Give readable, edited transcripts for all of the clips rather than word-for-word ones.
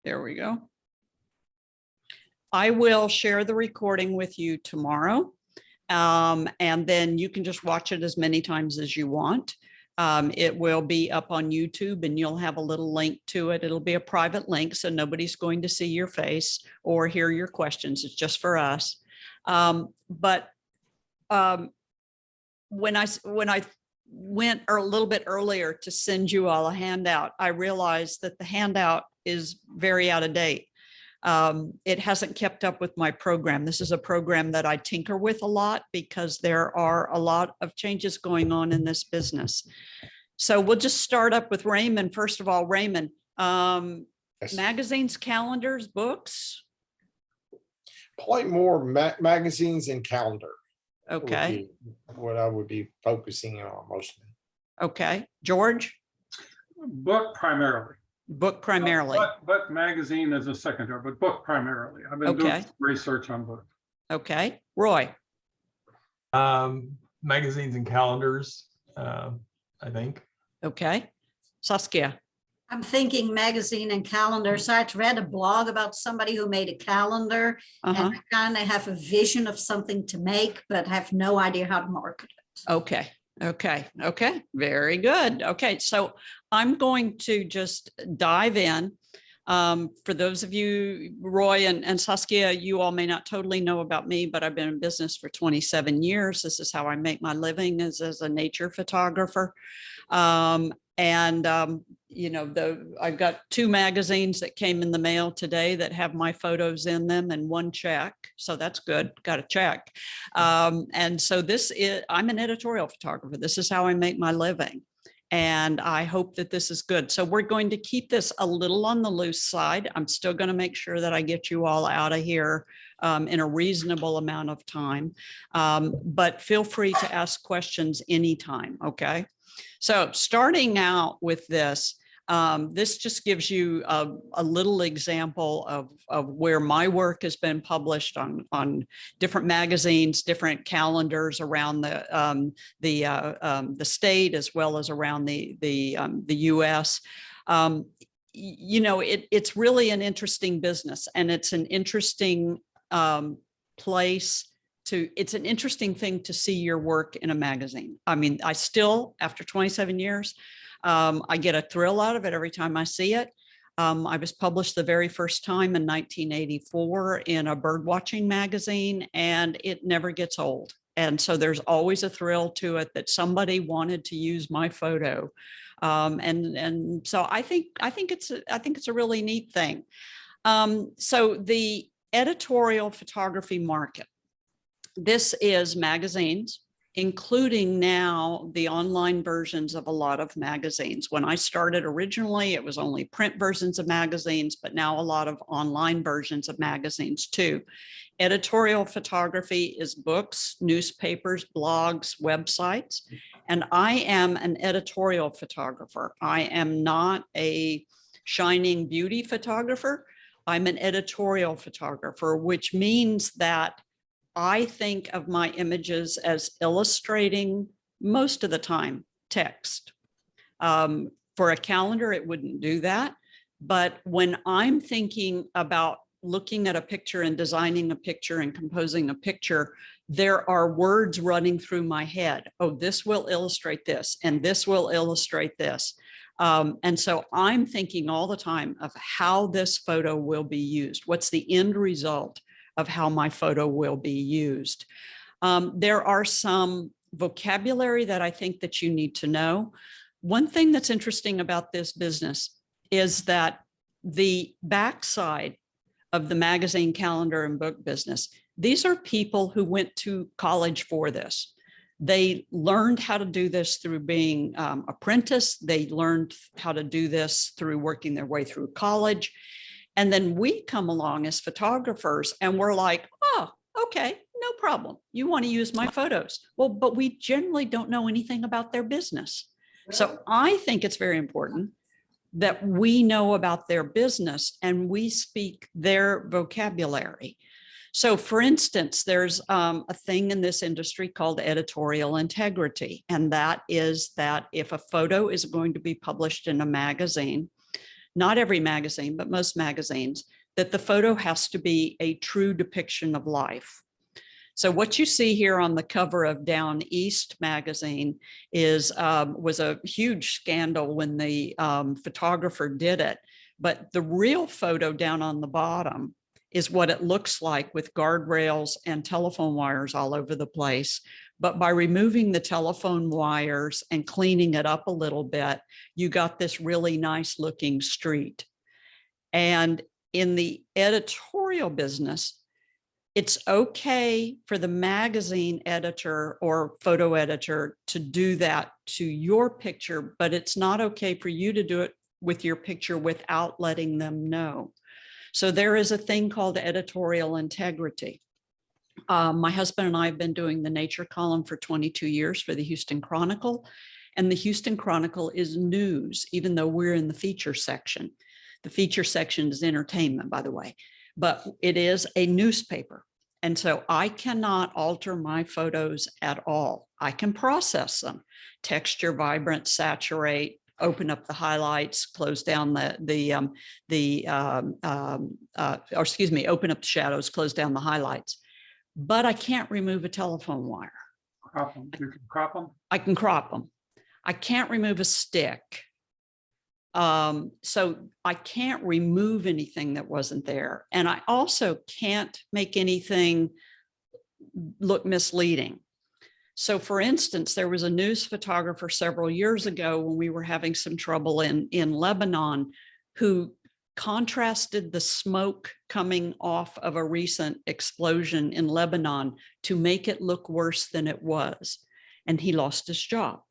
There we go. I will share the recording with you tomorrow. And then you can just watch it as many times as you want. It will be up on YouTube and you'll have a little link to it. It'll be a private link, so nobody's going to see your face or hear your questions. It's just for us. But when I went a little bit earlier to send you all a handout, I realized that the handout is very out of date. It hasn't kept up with my program. This is a program that I tinker with a lot because there are a lot of changes going on in this business. So we'll just start up with Raymond. First of all, Raymond, Yes. magazines, calendars, books. Probably more magazines and calendar. would Okay. be What I would be focusing on mostly. Okay. George, Book primarily. book primarily. But magazine as a secondary, but book primarily. I've been doing Okay. some research on book. Okay. Roy, Magazines and calendars, I think. okay. Saskia, I'm thinking magazine and calendar. So I'd read a blog about somebody who made a calendar, uh-huh. and I kind of have a vision of something to make, but have no idea how to market it. Okay. Okay. Okay. Very good. Okay. So I'm going to just dive in. For those of you, Roy and Saskia, you all may not totally know about me, but I've been in business for 27 years. This is how I make my living, is as a nature photographer. You know, I've got 2 magazines that came in the mail today that have my photos in them and 1 check. So that's good. Got a check. And so I'm an editorial photographer. This is how I make my living. And I hope that this is good. So we're going to keep this a little on the loose side. I'm still going to make sure that I get you all out of here in a reasonable amount of time. But feel free to ask questions anytime. Okay. So starting out with this, this just gives you a little example of where my work has been published on different magazines, different calendars around the state, as well as around the U.S. You know, it's really an interesting business, and it's an interesting place. It's an interesting thing to see your work in a magazine. I mean, I still, after 27 years, I get a thrill out of it every time I see it. I was published the very first time in 1984 in a birdwatching magazine, and it never gets old. And so there's always a thrill to it that somebody wanted to use my photo. And so I think it's a really neat thing. So the editorial photography market. This is magazines, including now the online versions of a lot of magazines. When I started originally, it was only print versions of magazines, but now a lot of online versions of magazines too. Editorial photography is books, newspapers, blogs, websites, and I am an editorial photographer. I am not a shining beauty photographer. I'm an editorial photographer, which means that I think of my images as illustrating, most of the time, text. For a calendar, it wouldn't do that. But when I'm thinking about looking at a picture and designing a picture and composing a picture, there are words running through my head. Oh, this will illustrate this, and this will illustrate this. And so I'm thinking all the time of how this photo will be used. What's the end result of how my photo will be used? There are some vocabulary that I think that you need to know. One thing that's interesting about this business is that the backside of the magazine, calendar, and book business, these are people who went to college for this. They learned how to do this through being apprentice. They learned how to do this through working their way through college. And then we come along as photographers and we're like, oh, okay, no problem. You want to use my photos. Well, but we generally don't know anything about their business. So I think it's very important that we know about their business and we speak their vocabulary. So for instance, there's a thing in this industry called editorial integrity. And that is that if a photo is going to be published in a magazine, not every magazine, but most magazines, that the photo has to be a true depiction of life. So what you see here on the cover of Down East magazine is was a huge scandal when the photographer did it. But the real photo down on the bottom is what it looks like with guardrails and telephone wires all over the place. But by removing the telephone wires and cleaning it up a little bit, you got this really nice looking street. And in the editorial business, it's okay for the magazine editor or photo editor to do that to your picture, but it's not okay for you to do it with your picture without letting them know. So there is a thing called editorial integrity. My husband and I have been doing the nature column for 22 years for the Houston Chronicle, and the Houston Chronicle is news, even though we're in the feature section. The feature section is entertainment, by the way, but it is a newspaper. And so I cannot alter my photos at all. I can process them, texture, vibrant, saturate, open up the highlights, close down open up the shadows, close down the highlights. But I can't remove a telephone wire. Crop them. You can crop them. I can crop them. I can't remove a stick. So I can't remove anything that wasn't there. And I also can't make anything look misleading. So for instance, there was a news photographer several years ago when we were having some trouble in Lebanon, who contrasted the smoke coming off of a recent explosion in Lebanon to make it look worse than it was. And he lost his job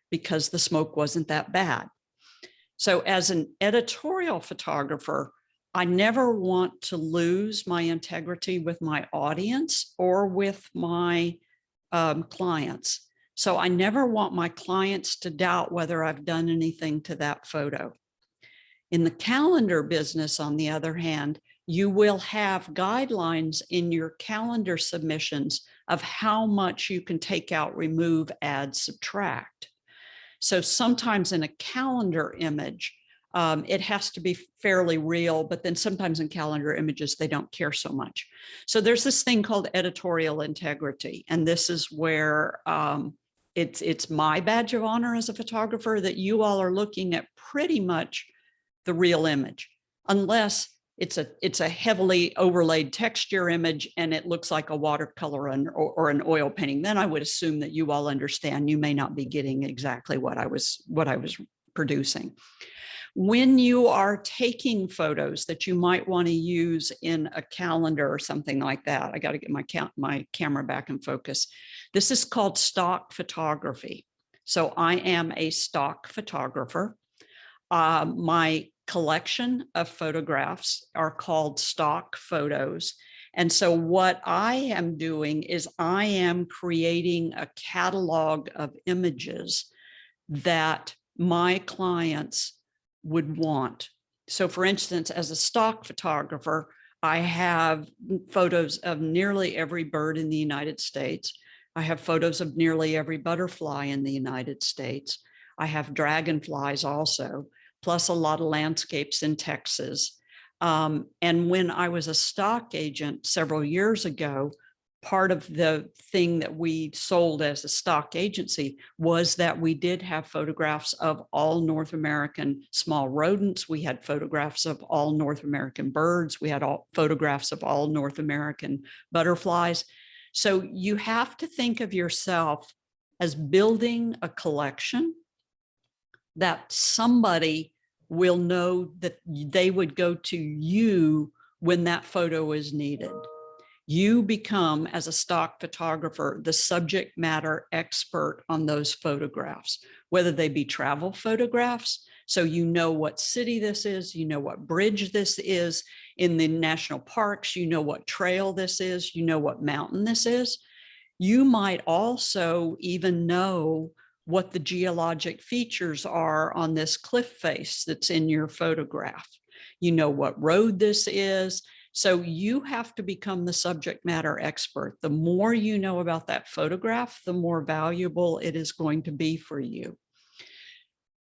because the smoke wasn't that bad. So as an editorial photographer, I never want to lose my integrity with my audience or with my clients. So I never want my clients to doubt whether I've done anything to that photo. In the calendar business, on the other hand, you will have guidelines in your calendar submissions of how much you can take out, remove, add, subtract. So sometimes in a calendar image, it has to be fairly real, but then sometimes in calendar images, they don't care so much. So there's this thing called editorial integrity. And this is where it's my badge of honor as a photographer that you all are looking at pretty much the real image, unless it's a heavily overlaid texture image and it looks like a watercolor or an oil painting. Then I would assume that you all understand you may not be getting exactly what I was producing. When you are taking photos that you might want to use in a calendar or something like that, I got to get my camera back in focus. This is called stock photography. So I am a stock photographer. My collection of photographs are called stock photos. And so what I am doing is I am creating a catalog of images that my clients would want. So for instance, as a stock photographer, I have photos of nearly every bird in the United States. I have photos of nearly every butterfly in the United States. I have dragonflies also, plus a lot of landscapes in Texas. And when I was a stock agent several years ago, part of the thing that we sold as a stock agency was that we did have photographs of all North American small rodents. We had photographs of all North American birds. We had photographs of all North American butterflies. So you have to think of yourself as building a collection that somebody will know that they would go to you when that photo is needed. You become, as a stock photographer, the subject matter expert on those photographs, whether they be travel photographs. So you know what city this is, you know what bridge this is in the national parks, you know what trail this is, you know what mountain this is. You might also even know what the geologic features are on this cliff face that's in your photograph. You know what road this is. So you have to become the subject matter expert. The more you know about that photograph, the more valuable it is going to be for you.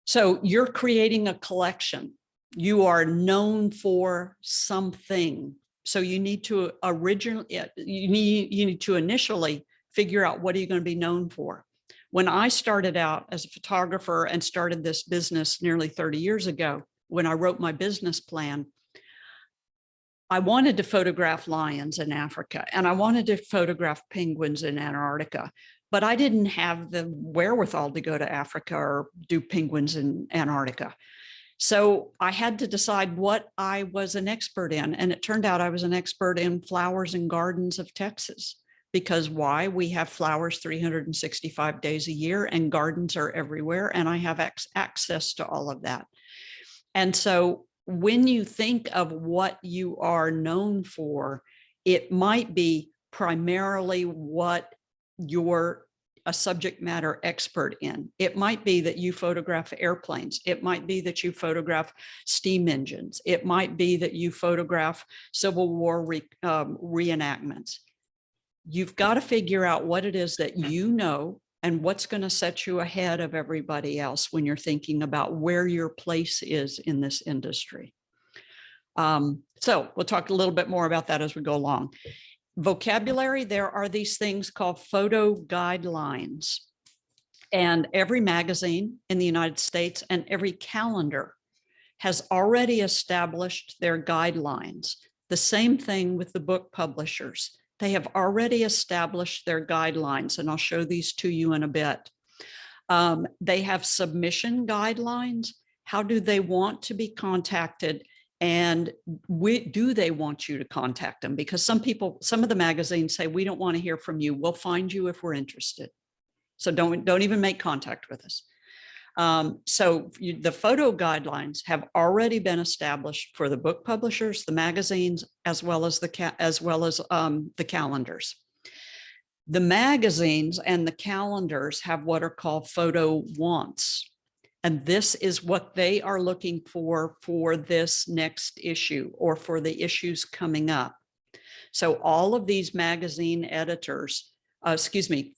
So you're creating a collection. you are known for something. So you need to you need to initially figure out what are you going to be known for. When I started out as a photographer and started this business nearly 30 years ago, when I wrote my business plan, I wanted to photograph lions in Africa and I wanted to photograph penguins in Antarctica, but I didn't have the wherewithal to go to Africa or do penguins in Antarctica. So I had to decide what I was an expert in. And it turned out I was an expert in flowers and gardens of Texas. Because why? We have flowers 365 days a year and gardens are everywhere. And I have access to all of that. And so when you think of what you are known for, it might be primarily what you're a subject matter expert in. It might be that you photograph airplanes. It might be that you photograph steam engines. It might be that you photograph Civil War reenactments. You've got to figure out what it is that you know and what's going to set you ahead of everybody else when you're thinking about where your place is in this industry. So we'll talk a little bit more about that as we go along. Vocabulary, there are these things called photo guidelines. And every magazine in the United States and every calendar has already established their guidelines. The same thing with the book publishers. They have already established their guidelines, and I'll show these to you in a bit. They have submission guidelines. How do they want to be contacted? And do they want you to contact them? Because some of the magazines say, we don't want to hear from you. We'll find you if we're interested. So don't even make contact with us. So the photo guidelines have already been established for the book publishers, the magazines, as well as the calendars. The magazines and the calendars have what are called photo wants. And this is what they are looking for this next issue or for the issues coming up. So all of these magazine editors,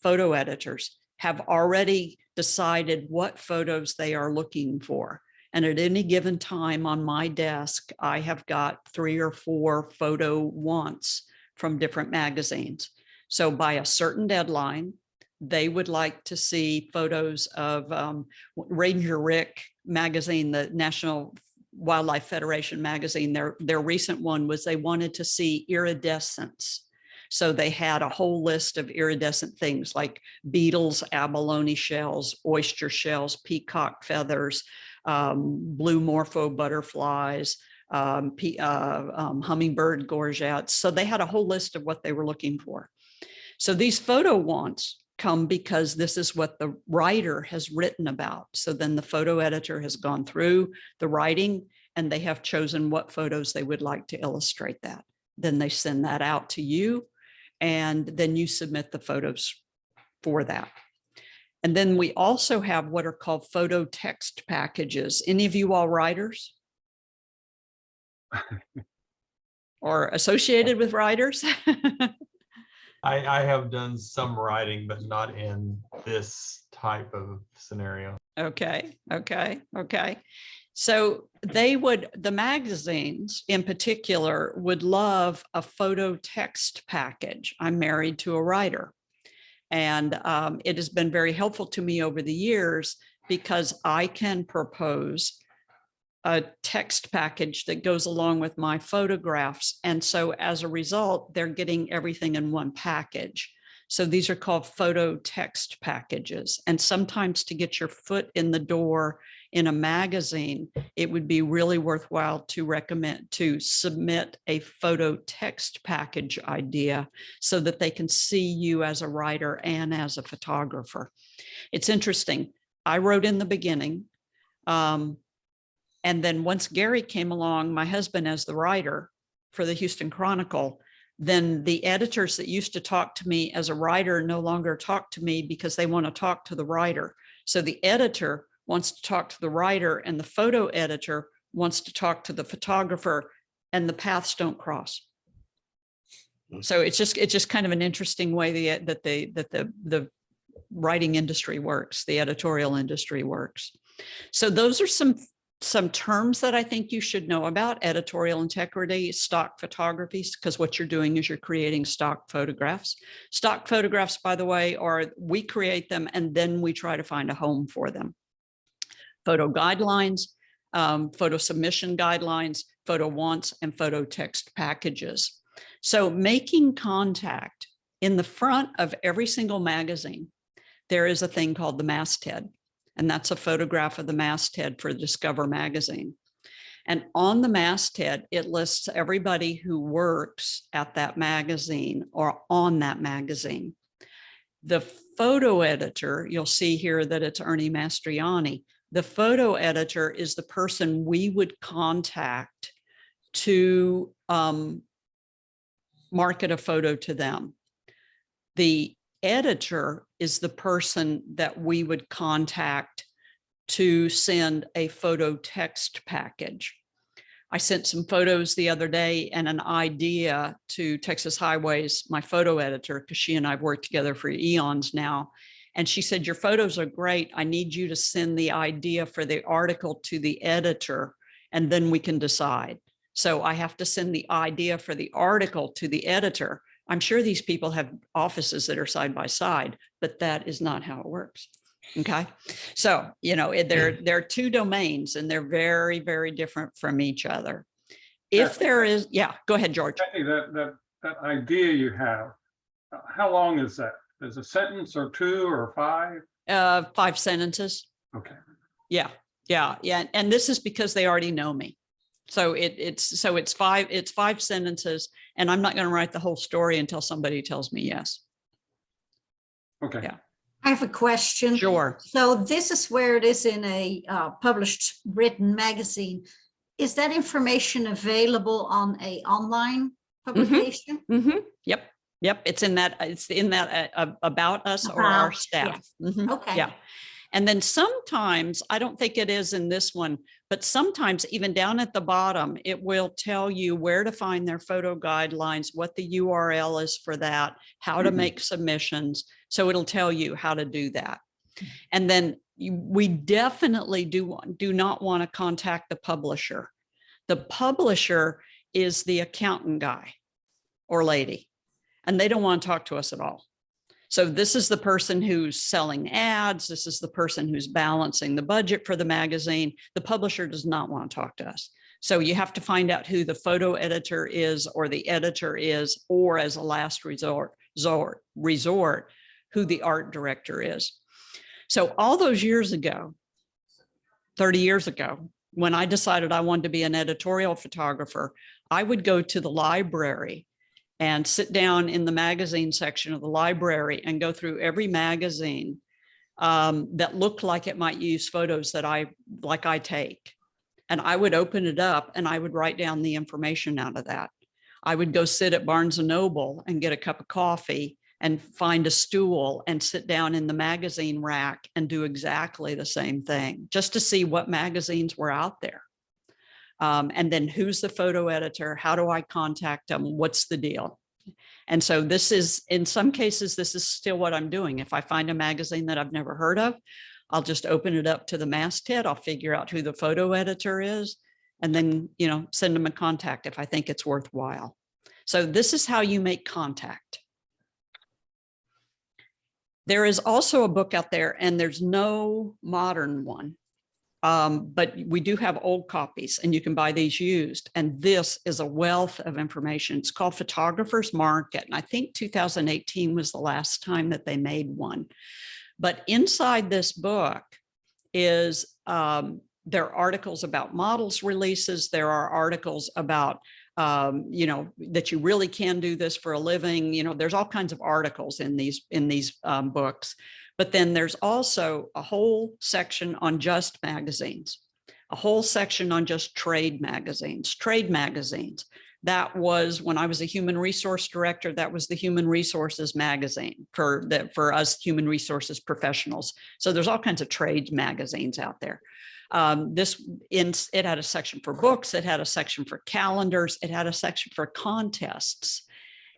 photo editors, have already decided what photos they are looking for. And at any given time on my desk, I have got 3 or 4 photo wants from different magazines. So by a certain deadline, they would like to see photos of Ranger Rick magazine, the National Wildlife Federation magazine. Their recent one was they wanted to see iridescence. So they had a whole list of iridescent things like beetles, abalone shells, oyster shells, peacock feathers, blue morpho butterflies, hummingbird gorgets. So they had a whole list of what they were looking for. So these photo wants come because this is what the writer has written about. So then the photo editor has gone through the writing and they have chosen what photos they would like to illustrate that. Then they send that out to you. And then you submit the photos for that. And then we also have what are called photo text packages. Any of you all writers? Or associated with writers? I have done some writing, but not in this type of scenario. Okay. So the magazines in particular would love a photo text package. I'm married to a writer, and it has been very helpful to me over the years because I can propose a text package that goes along with my photographs. And so as a result, they're getting everything in one package. So these are called photo text packages. And sometimes to get your foot in the door in a magazine, it would be really worthwhile to recommend to submit a photo text package idea so that they can see you as a writer and as a photographer. It's interesting. I wrote in the beginning. And then once Gary came along, my husband as the writer for the Houston Chronicle, then the editors that used to talk to me as a writer no longer talk to me because they want to talk to the writer. So the editor wants to talk to the writer and the photo editor wants to talk to the photographer, and the paths don't cross. So it's just kind of an interesting way that the writing industry works, the editorial industry works. So those are some Some terms that I think you should know about: editorial integrity, stock photography, because what you're doing is you're creating stock photographs. Stock photographs, by the way, we create them and then we try to find a home for them. Photo guidelines, photo submission guidelines, photo wants, and photo text packages. So making contact in the front of every single magazine, there is a thing called the masthead. And that's a photograph of the masthead for Discover magazine. And on the masthead, it lists everybody who works at that magazine or on that magazine. The photo editor, you'll see here that it's Ernie Mastriani. The photo editor is the person we would contact to market a photo to them. The editor is the person that we would contact to send a photo text package. I sent some photos the other day and an idea to Texas Highways, my photo editor, because she and I've worked together for eons now. And she said, your photos are great. I need you to send the idea for the article to the editor, and then we can decide. So I have to send the idea for the article to the editor. I'm sure these people have offices that are side by side, but that is not how it works. Okay. So, there are two domains and they're very, very different from each other. If there is, go ahead, George. Kathy, that idea you have, how long is that? Is a sentence or two or five? 5 sentences. Okay. Yeah. And this is because they already know me. So it's 5 sentences, and I'm not going to write the whole story until somebody tells me yes. Okay. Yeah. I have a question. Sure. So this is where it is in a published written magazine. Is that information available on a online publication? Mm-hmm. Yep. It's in that about us or our About, staff. Mhm. Okay. Yeah. And then sometimes, I don't think it is in this one, but sometimes even down at the bottom, it will tell you where to find their photo guidelines, what the URL is for that, how to make submissions. So it'll tell you how to do that. And then we definitely do not want to contact the publisher. The publisher is the accountant guy or lady, and they don't want to talk to us at all. So this is the person who's selling ads. This is the person who's balancing the budget for the magazine. The publisher does not want to talk to us. So you have to find out who the photo editor is or the editor is, or as a last resort, who the art director is. So all those years ago, 30 years ago, when I decided I wanted to be an editorial photographer, I would go to the library and sit down in the magazine section of the library and go through every magazine that looked like it might use photos that I take. And I would open it up and I would write down the information out of that. I would go sit at Barnes and Noble and get a cup of coffee and find a stool and sit down in the magazine rack and do exactly the same thing, just to see what magazines were out there. And then who's the photo editor? How do I contact them? What's the deal? And so this is, in some cases, this is still what I'm doing. If I find a magazine that I've never heard of, I'll just open it up to the masthead. I'll figure out who the photo editor is, and then, send them a contact if I think it's worthwhile. So this is how you make contact. There is also a book out there, and there's no modern one. But we do have old copies and you can buy these used. And this is a wealth of information. It's called Photographer's Market. And I think 2018 was the last time that they made one. But inside this book is, there are articles about models releases. There are articles about, that you really can do this for a living. There's all kinds of articles in these books. But then there's also a whole section on just magazines, a whole section on just trade magazines. That was, when I was a human resource director, that was the Human Resources magazine for us human resources professionals. So there's all kinds of trade magazines out there. It had a section for books, it had a section for calendars, it had a section for contests.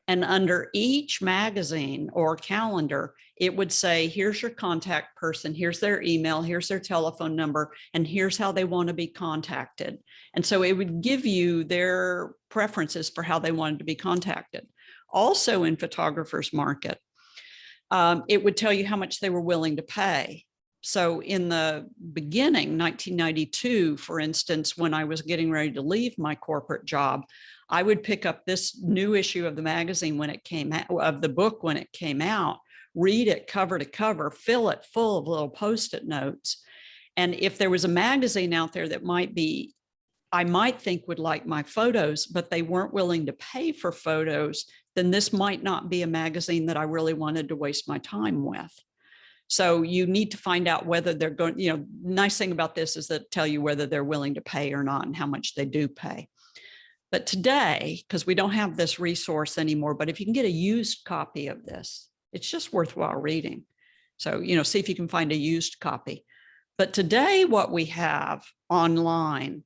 And under each magazine or calendar, it would say, here's your contact person, here's their email, here's their telephone number, and here's how they want to be contacted. And so it would give you their preferences for how they wanted to be contacted. Also in Photographer's Market, it would tell you how much they were willing to pay. So in the beginning, 1992, for instance, when I was getting ready to leave my corporate job, I would pick up this new issue of the magazine when it came out, of the book when it came out, read it cover to cover, fill it full of little Post-it notes. And if there was a magazine out there that I might think would like my photos, but they weren't willing to pay for photos, then this might not be a magazine that I really wanted to waste my time with. So you need to find out whether they're going, nice thing about this is that tell you whether they're willing to pay or not and how much they do pay. But today, because we don't have this resource anymore, but if you can get a used copy of this, it's just worthwhile reading. So, see if you can find a used copy. But today, what we have online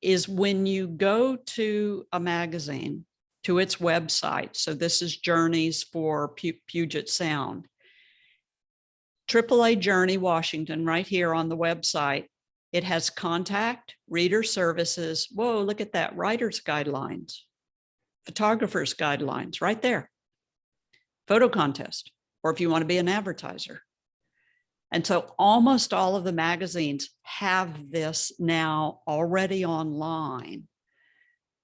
is when you go to a magazine, to its website. So this is Journeys for Puget Sound. AAA Journey Washington right here on the website. It has contact, reader services. Whoa, look at that, writer's guidelines, photographer's guidelines right there. Photo contest, or if you want to be an advertiser. And so almost all of the magazines have this now already online.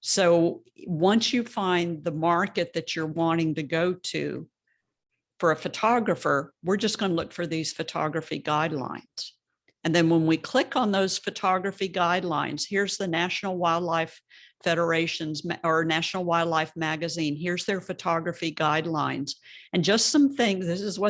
So once you find the market that you're wanting to go to for a photographer, we're just going to look for these photography guidelines. And then when we click on those photography guidelines, here's the National Wildlife Federation's or National Wildlife Magazine. Here's their photography guidelines. And just some things, this is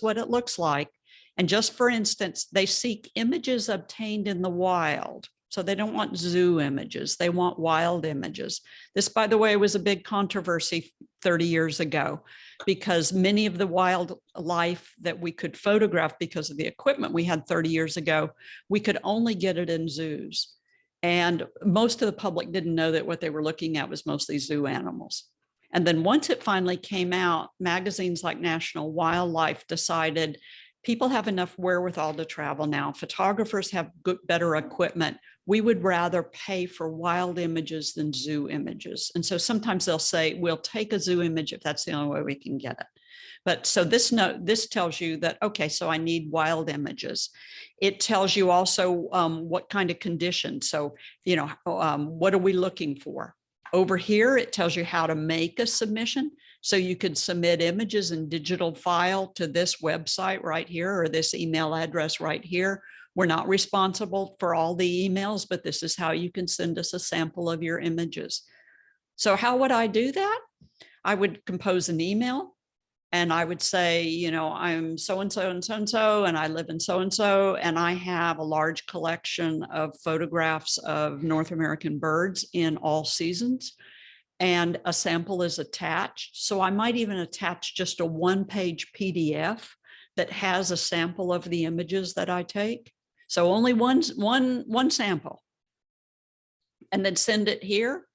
what it looks like. And just for instance, they seek images obtained in the wild. So they don't want zoo images, they want wild images. This, by the way, was a big controversy 30 years ago because many of the wildlife that we could photograph because of the equipment we had 30 years ago, we could only get it in zoos. And most of the public didn't know that what they were looking at was mostly zoo animals. And then once it finally came out, magazines like National Wildlife decided people have enough wherewithal to travel now. Photographers have better equipment. We would rather pay for wild images than zoo images. And so sometimes they'll say, we'll take a zoo image if that's the only way we can get it. But so this tells you that, okay, so I need wild images. It tells you also what kind of conditions. So, what are we looking for? Over here, it tells you how to make a submission. So you could submit images in digital file to this website right here or this email address right here. We're not responsible for all the emails, but this is how you can send us a sample of your images. So how would I do that? I would compose an email and I would say, I'm so-and-so and so-and-so, and I live in so-and-so, and I have a large collection of photographs of North American birds in all seasons. And a sample is attached. So I might even attach just a one-page PDF that has a sample of the images that I take. So only one sample. And then send it here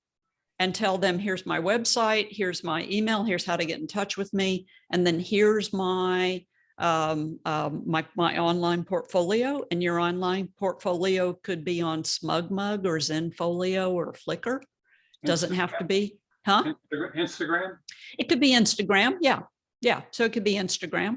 and tell them, here's my website, here's my email, here's how to get in touch with me. And then here's my my online portfolio, and your online portfolio could be on SmugMug or Zenfolio or Flickr. Doesn't have to be, huh? Instagram? It could be Instagram. Yeah. Yeah. So it could be Instagram.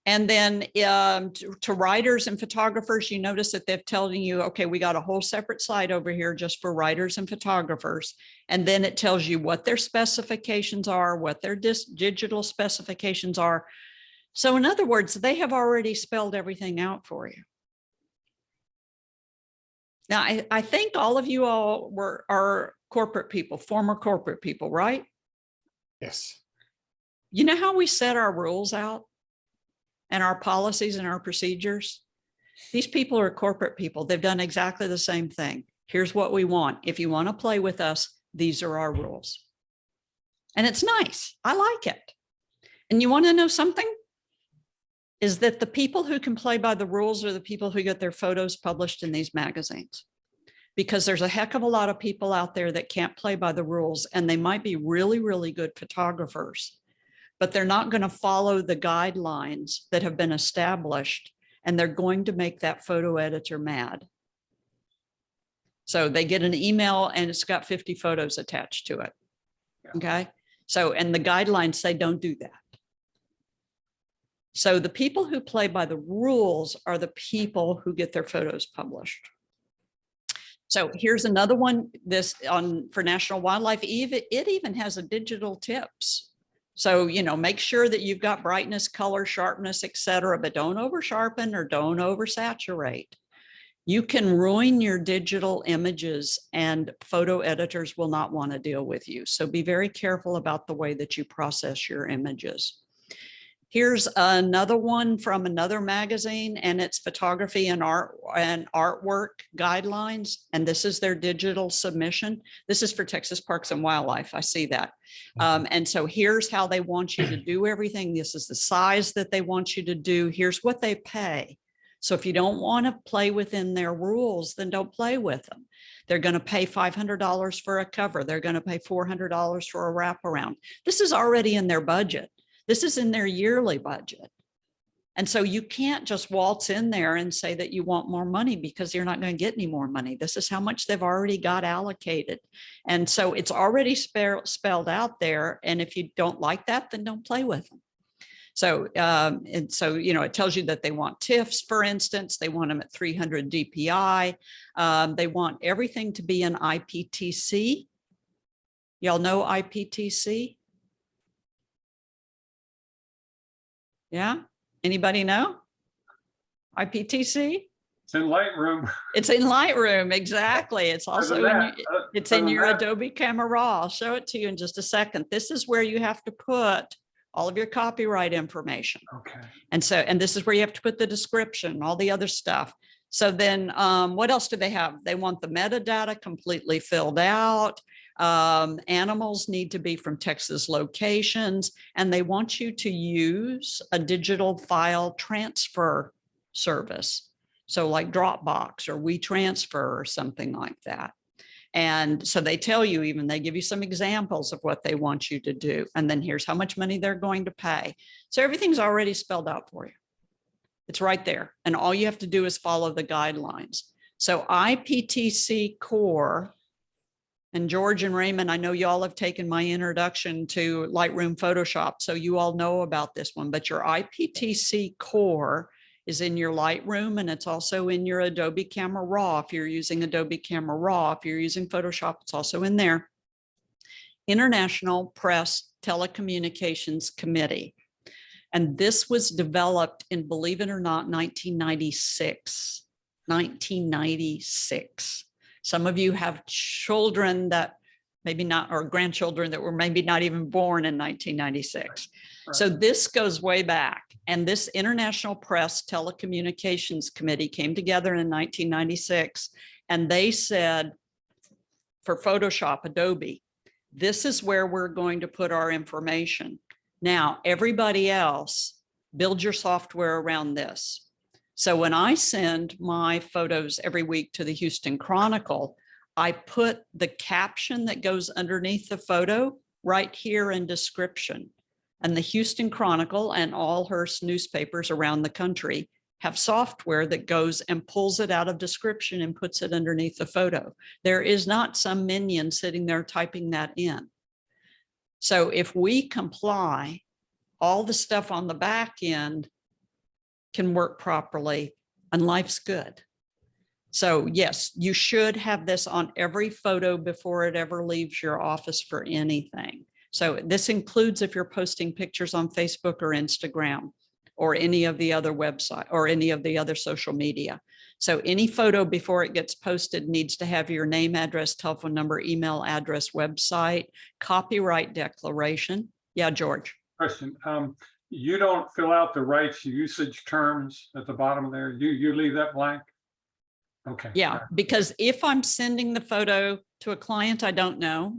And then to writers and photographers, you notice that they're telling you, okay, we got a whole separate site over here just for writers and photographers. And then it tells you what their specifications are, what their digital specifications are. So in other words, they have already spelled everything out for you. Now, I think all of you all are corporate people, former corporate people, right? Yes. You know how we set our rules out and our policies and our procedures? These people are corporate people. They've done exactly the same thing. Here's what we want. If you want to play with us, these are our rules. And it's nice. I like it. And you want to know something? Is that the people who can play by the rules are the people who get their photos published in these magazines. because there's a heck of a lot of people out there that can't play by the rules, and they might be really, really good photographers, but they're not going to follow the guidelines that have been established, and they're going to make that photo editor mad. So they get an email and it's got 50 photos attached to it. Yeah. Okay. So, and the guidelines say don't do that. So the people who play by the rules are the people who get their photos published. So here's another one, this on for National Wildlife. It even has a digital tips. So, you know, make sure that you've got brightness, color, sharpness, etc., but don't over sharpen or don't oversaturate. You can ruin your digital images and photo editors will not want to deal with you. So be very careful about the way that you process your images. Here's another one from another magazine, and it's photography and art and artwork guidelines. And this is their digital submission. This is for Texas Parks and Wildlife. I see that. And so here's how they want you to do everything. This is the size that they want you to do. Here's what they pay. So if you don't want to play within their rules, then don't play with them. They're going to pay $500 for a cover. They're going to pay $400 for a wraparound. This is already in their budget. This is in their yearly budget. And so you can't just waltz in there and say that you want more money, because you're not going to get any more money. This is how much they've already got allocated. And so it's already spelled out there. And if you don't like that, then don't play with them. So, and so, you know, it tells you that they want TIFFs, for instance, they want them at 300 DPI. They want everything to be in IPTC. Y'all know IPTC? Yeah. Anybody know? IPTC? It's in Lightroom. It's in Lightroom. Exactly. It's also in your Adobe Camera Raw. I'll show it to you in just a second. This is where you have to put all of your copyright information. Okay. And so, and this is where you have to put the description, all the other stuff. So then what else do they have? They want the metadata completely filled out. Animals need to be from Texas locations, and they want you to use a digital file transfer service. So like Dropbox or WeTransfer or something like that. And so they tell you, even they give you some examples of what they want you to do. And then here's how much money they're going to pay. So everything's already spelled out for you. It's right there. And all you have to do is follow the guidelines. So IPTC Core, and George and Raymond, I know y'all have taken my introduction to Lightroom Photoshop, so you all know about this one, but your IPTC Core is in your Lightroom, and it's also in your Adobe Camera Raw. If you're using Adobe Camera Raw, if you're using Photoshop, it's also in there. International Press Telecommunications Committee. And this was developed in, believe it or not, 1996. 1996. Some of you have children that maybe not, or grandchildren that were maybe not even born in 1996. Right. So this goes way back. And this International Press Telecommunications Committee came together in 1996. And they said, for Photoshop, Adobe, this is where we're going to put our information. Now, everybody else, build your software around this. So when I send my photos every week to the Houston Chronicle, I put the caption that goes underneath the photo right here in description. And the Houston Chronicle and all Hearst newspapers around the country have software that goes and pulls it out of description and puts it underneath the photo. There is not some minion sitting there typing that in. So if we comply, all the stuff on the back end can work properly and life's good. So yes, you should have this on every photo before it ever leaves your office for anything. So this includes if you're posting pictures on Facebook or Instagram or any of the other website or any of the other social media. So any photo before it gets posted needs to have your name, address, telephone number, email address, website, copyright declaration. Yeah, George. Question. You don't fill out the rights usage terms at the bottom there. You leave that blank? Okay. Yeah, because if I'm sending the photo to a client I don't know,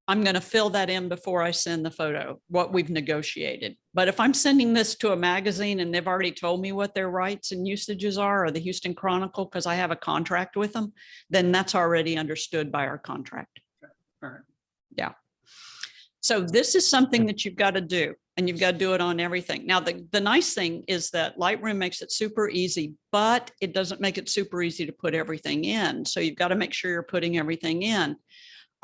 I'm going to fill that in before I send the photo, what we've negotiated. But if I'm sending this to a magazine and they've already told me what their rights and usages are, or the Houston Chronicle, because I have a contract with them, then that's already understood by our contract. All right. Yeah. So this is something that you've got to do, and you've got to do it on everything. Now, the nice thing is that Lightroom makes it super easy, but it doesn't make it super easy to put everything in. So you've got to make sure you're putting everything in.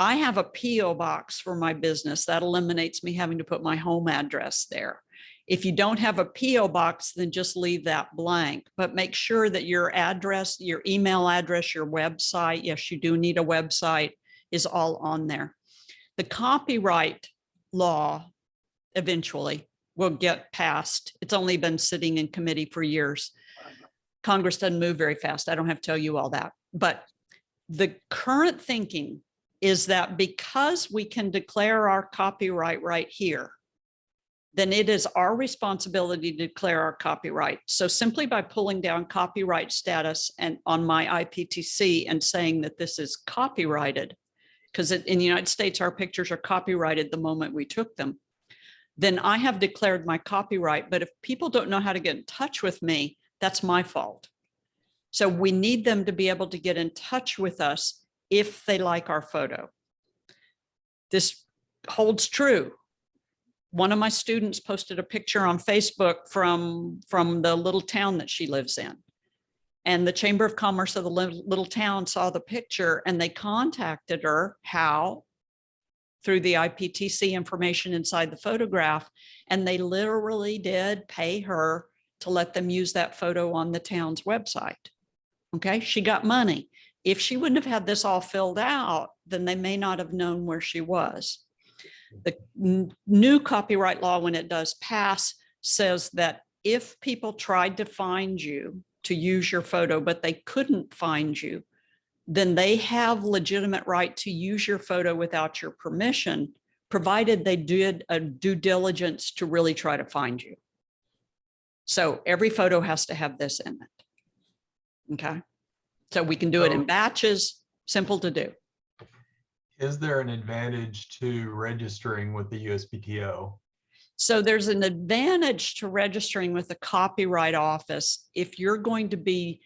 I have a PO box for my business that eliminates me having to put my home address there. If you don't have a PO box, then just leave that blank, but make sure that your address, your email address, your website, yes, you do need a website, is all on there. The copyright law eventually will get passed. It's only been sitting in committee for years. Congress doesn't move very fast. I don't have to tell you all that, but the current thinking is that because we can declare our copyright right here, then it is our responsibility to declare our copyright. So simply by pulling down copyright status and on my IPTC and saying that this is copyrighted, because in the United States, our pictures are copyrighted the moment we took them, then I have declared my copyright. But if people don't know how to get in touch with me, that's my fault. So we need them to be able to get in touch with us if they like our photo. This holds true. One of my students posted a picture on Facebook from the little town that she lives in. And the Chamber of Commerce of the little town saw the picture and they contacted her. How? Through the IPTC information inside the photograph. And they literally did pay her to let them use that photo on the town's website. Okay, she got money. If she wouldn't have had this all filled out, then they may not have known where she was. The new copyright law, when it does pass, says that if people tried to find you to use your photo, but they couldn't find you, then they have legitimate right to use your photo without your permission, provided they did a due diligence to really try to find you. So every photo has to have this in it. Okay. So we can do it in batches, simple to do. Is there an advantage to registering with the USPTO? So there's an advantage to registering with the Copyright Office if you're going to be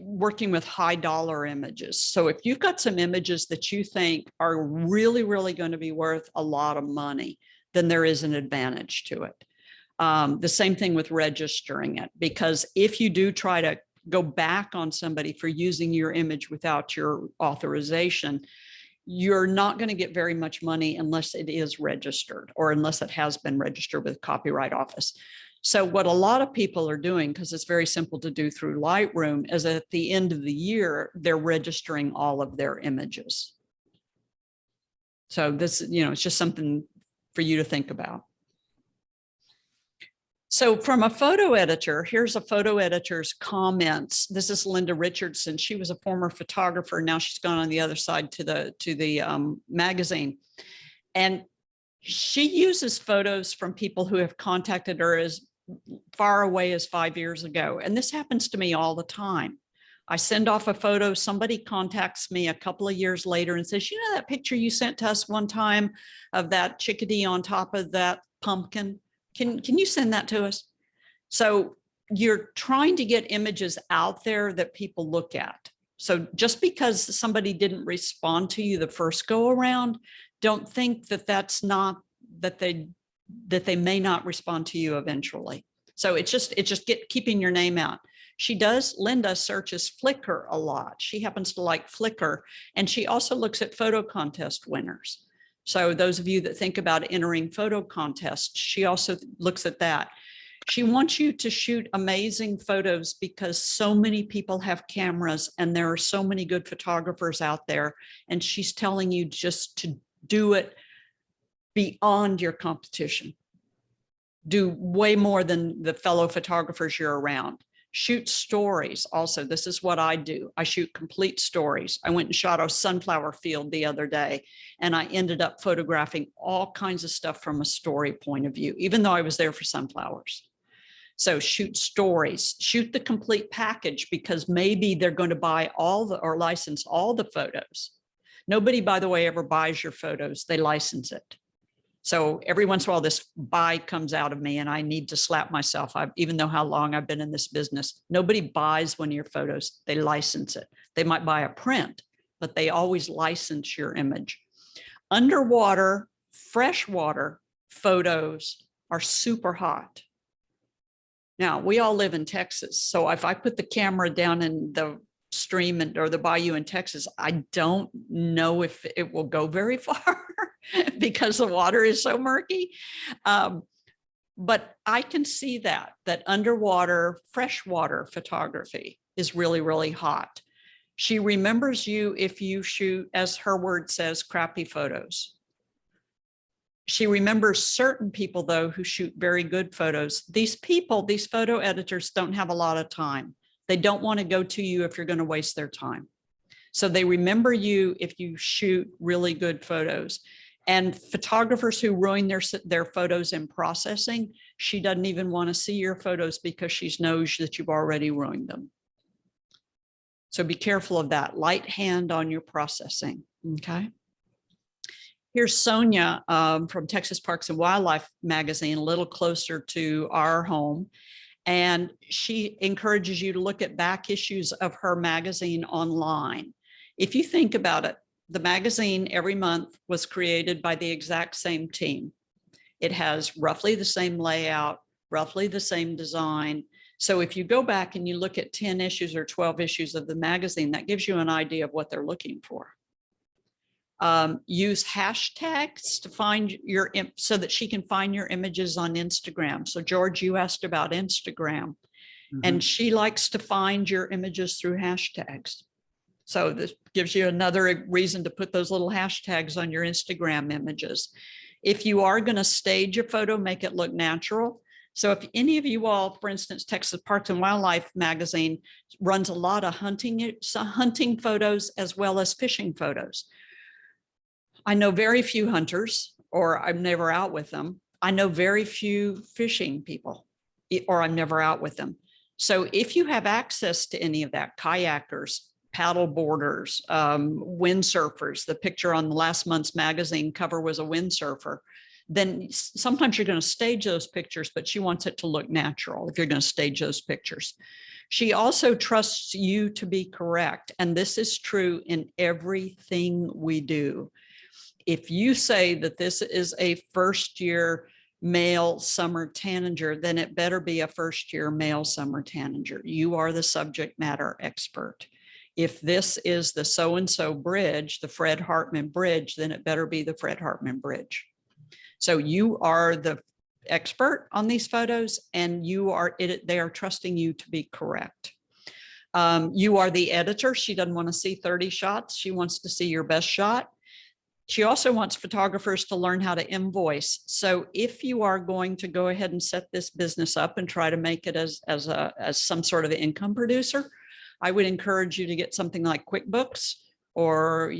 working with high dollar images. So if you've got some images that you think are really, really going to be worth a lot of money, then there is an advantage to it. The same thing with registering it, because if you do try to go back on somebody for using your image without your authorization, you're not going to get very much money unless it is registered or unless it has been registered with the Copyright Office. So what a lot of people are doing, because it's very simple to do through Lightroom, is at the end of the year, they're registering all of their images. So this, it's just something for you to think about. So from a photo editor, here's a photo editor's comments. This is Linda Richardson. She was a former photographer. Now she's gone on the other side to the magazine. And she uses photos from people who have contacted her as far away as 5 years ago. And this happens to me all the time. I send off a photo, somebody contacts me a couple of years later and says, you know, that picture you sent to us one time of that chickadee on top of that pumpkin? Can you send that to us? So you're trying to get images out there that people look at. So just because somebody didn't respond to you the first go around, don't think that that's not, that they may not respond to you eventually. So it's just keeping your name out. Linda searches Flickr a lot. She happens to like Flickr, and she also looks at photo contest winners. So those of you that think about entering photo contests, she also looks at that. She wants you to shoot amazing photos because so many people have cameras and there are so many good photographers out there. And she's telling you just to do it beyond your competition. Do way more than the fellow photographers you're around. Shoot stories. Also, this is what I do. I shoot complete stories. I went and shot a sunflower field the other day, and I ended up photographing all kinds of stuff from a story point of view, even though I was there for sunflowers. So shoot stories, shoot the complete package, because maybe they're going to buy or license all the photos. Nobody, by the way, ever buys your photos. They license it. So every once in a while, this buy comes out of me and I need to slap myself. Even though how long I've been in this business, nobody buys one of your photos. They license it. They might buy a print, but they always license your image. Underwater, freshwater photos are super hot. Now, we all live in Texas. So if I put the camera down in the stream or the bayou in Texas, I don't know if it will go very far because the water is so murky. But I can see that underwater, freshwater photography is really, really hot. She remembers you if you shoot, as her word says, crappy photos. She remembers certain people, though, who shoot very good photos. These people, these photo editors, don't have a lot of time. They don't want to go to you if you're going to waste their time. So they remember you if you shoot really good photos. And photographers who ruin their photos in processing, she doesn't even want to see your photos because she knows that you've already ruined them. So be careful of that. Light hand on your processing, okay? Here's Sonia from Texas Parks and Wildlife magazine, a little closer to our home. And she encourages you to look at back issues of her magazine online. If you think about it, the magazine every month was created by the exact same team. It has roughly the same layout, roughly the same design. So if you go back and you look at 10 issues or 12 issues of the magazine, that gives you an idea of what they're looking for. Use hashtags to find your, so that she can find your images on Instagram. So George, you asked about Instagram, and she likes to find your images through hashtags. So this gives you another reason to put those little hashtags on your Instagram images. If you are going to stage a photo, make it look natural. So if any of you all, for instance, Texas Parks and Wildlife magazine runs a lot of hunting photos as well as fishing photos. I know very few hunters, or I'm never out with them. I know very few fishing people, or I'm never out with them. So if you have access to any of that, kayakers, paddle boarders, windsurfers, the picture on the last month's magazine cover was a windsurfer, then sometimes you're going to stage those pictures, but she wants it to look natural if you're going to stage those pictures. She also trusts you to be correct. And this is true in everything we do. If you say that this is a first-year male summer tanager, then it better be a first-year male summer tanager. You are the subject matter expert. If this is the so-and-so bridge, the Fred Hartman Bridge, then it better be the Fred Hartman Bridge. So you are the expert on these photos, and they are trusting you to be correct. You are the editor. She doesn't want to see 30 shots. She wants to see your best shot. She also wants photographers to learn how to invoice. So if you are going to go ahead and set this business up and try to make it as some sort of income producer, I would encourage you to get something like QuickBooks or,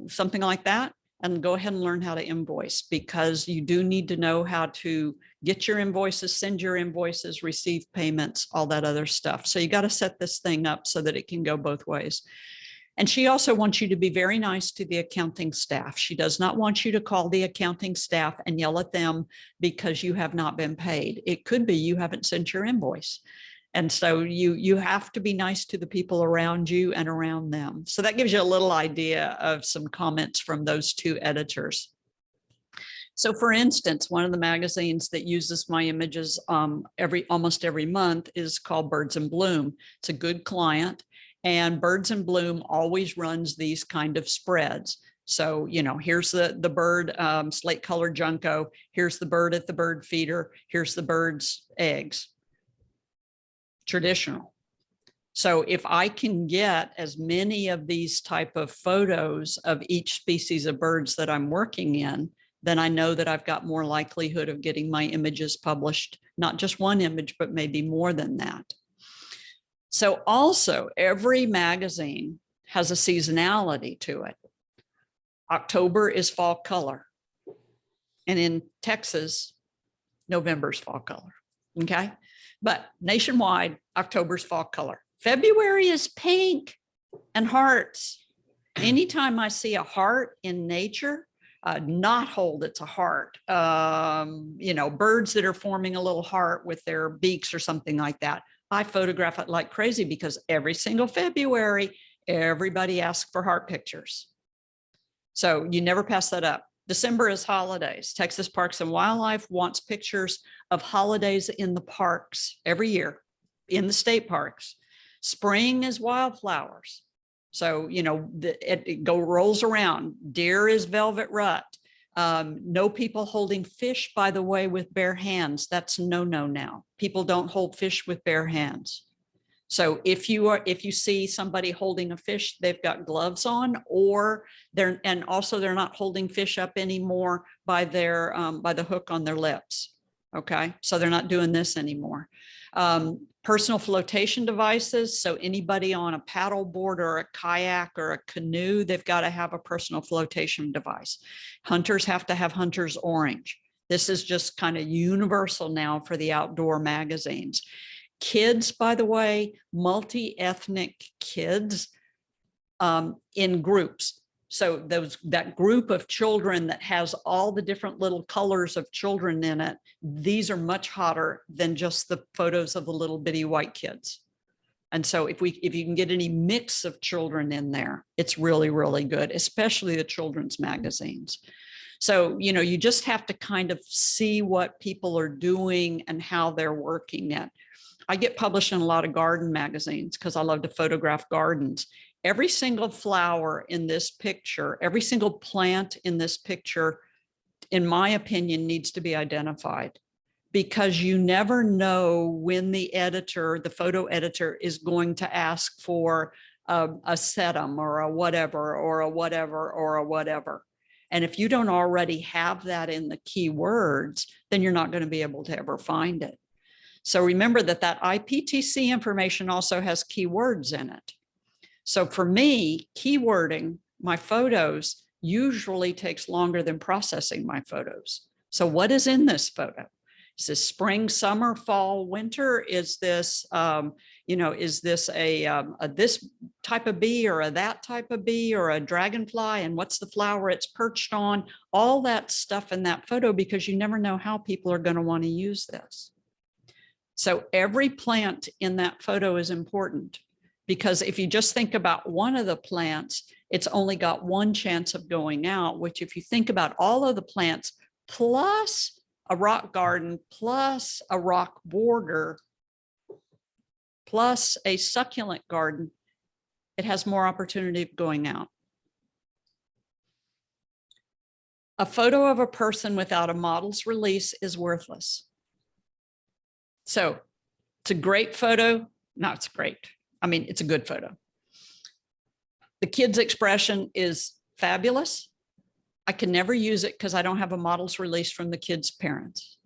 something like that, and go ahead and learn how to invoice, because you do need to know how to get your invoices, send your invoices, receive payments, all that other stuff. So you got to set this thing up so that it can go both ways. And she also wants you to be very nice to the accounting staff. She does not want you to call the accounting staff and yell at them because you have not been paid. It could be you haven't sent your invoice. And so you have to be nice to the people around you and around them. So that gives you a little idea of some comments from those two editors. So for instance, one of the magazines that uses my images almost every month is called Birds in Bloom. It's a good client, and Birds in Bloom always runs these kind of spreads. So, here's the bird, slate colored junco. Here's the bird at the bird feeder. Here's the bird's eggs. Traditional. So if I can get as many of these type of photos of each species of birds that I'm working in, then I know that I've got more likelihood of getting my images published, not just one image, but maybe more than that. So also every magazine has a seasonality to it. October is fall color. And in Texas, November's fall color, okay? But nationwide, October's fall color. February is pink and hearts. Anytime I see a heart in nature, not hold, it's a heart. You know, birds that are forming a little heart with their beaks or something like that. I photograph it like crazy because every single February, everybody asks for heart pictures. So you never pass that up. December is holidays. Texas Parks and Wildlife wants pictures of holidays in the parks every year, in the state parks. Spring is wildflowers. So, you know, it rolls around. Deer is velvet rut. No people holding fish, by the way, with bare hands. That's no now. People don't hold fish with bare hands. So if you see somebody holding a fish, they've got gloves on, or they're not holding fish up anymore by the hook on their lips. Okay, so they're not doing this anymore. Personal flotation devices. So anybody on a paddle board or a kayak or a canoe, they've got to have a personal flotation device. Hunters have to have hunter's orange. This is just kind of universal now for the outdoor magazines. Kids, by the way, multi-ethnic kids in groups. So that group of children that has all the different little colors of children in it, these are much hotter than just the photos of the little bitty white kids. And so if you can get any mix of children in there, it's really, really good, especially the children's magazines. So, you know, you just have to kind of see what people are doing and how they're working it. I get published in a lot of garden magazines because I love to photograph gardens. Every single flower in this picture, every single plant in this picture, in my opinion, needs to be identified, because you never know when the editor, the photo editor, is going to ask for a sedum or a whatever, or a whatever, or a whatever. And if you don't already have that in the keywords, then you're not going to be able to ever find it. So remember that IPTC information also has keywords in it. So for me, keywording my photos usually takes longer than processing my photos. So what is in this photo? Is this spring, summer, fall, winter? Is this, is this this type of bee or a that type of bee or a dragonfly? And what's the flower it's perched on? All that stuff in that photo, because you never know how people are going to want to use this. So every plant in that photo is important, because if you just think about one of the plants, it's only got one chance of going out, which if you think about all of the plants, plus a rock garden, plus a rock border, plus a succulent garden, it has more opportunity of going out. A photo of a person without a model's release is worthless. So it's a great photo. No, it's great. I mean, it's a good photo. The kid's expression is fabulous. I can never use it because I don't have a model's release from the kid's parents.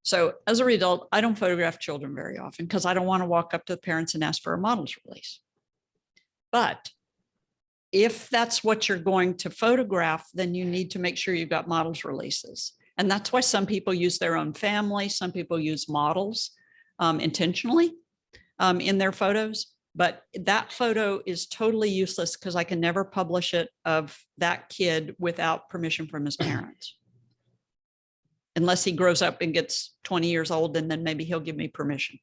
So as a result, I don't photograph children very often because I don't want to walk up to the parents and ask for a model's release. But if that's what you're going to photograph, then you need to make sure you've got model's releases. And that's why some people use their own family. Some people use models intentionally in their photos. But that photo is totally useless because I can never publish it of that kid without permission from his parents. Unless he grows up and gets 20 years old, and then maybe he'll give me permission.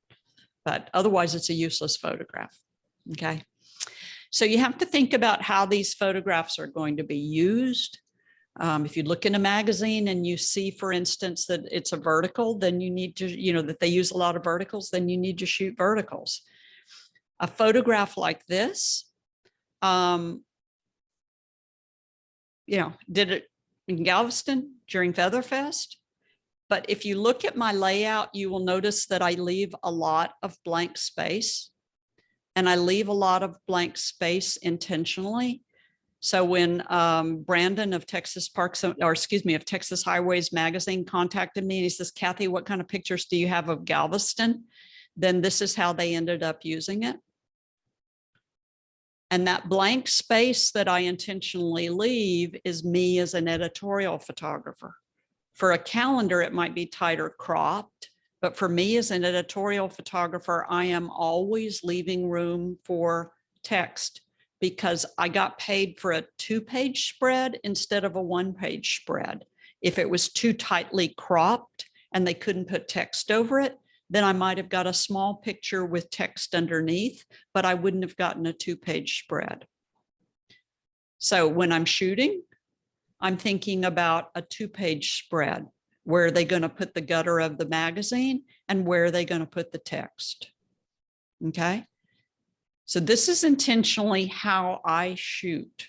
But otherwise, it's a useless photograph. Okay. So you have to think about how these photographs are going to be used. If you look in a magazine and you see, for instance, that it's a vertical, then you need to, that they use a lot of verticals, then you need to shoot verticals. A photograph like this, did it in Galveston during Featherfest. But if you look at my layout, you will notice that I leave a lot of blank space, and I leave a lot of blank space intentionally. So when Brandon of Texas Parks, of Texas Highways magazine contacted me and he says, Kathy, what kind of pictures do you have of Galveston? Then this is how they ended up using it. And that blank space that I intentionally leave is me as an editorial photographer. For a calendar, it might be tighter cropped, but for me as an editorial photographer, I am always leaving room for text, because I got paid for a 2-page spread instead of a 1-page spread. If it was too tightly cropped and they couldn't put text over it, then I might have got a small picture with text underneath, but I wouldn't have gotten a 2-page spread. So when I'm shooting, I'm thinking about a 2-page spread. Where are they going to put the gutter of the magazine and where are they going to put the text? Okay. So this is intentionally how I shoot,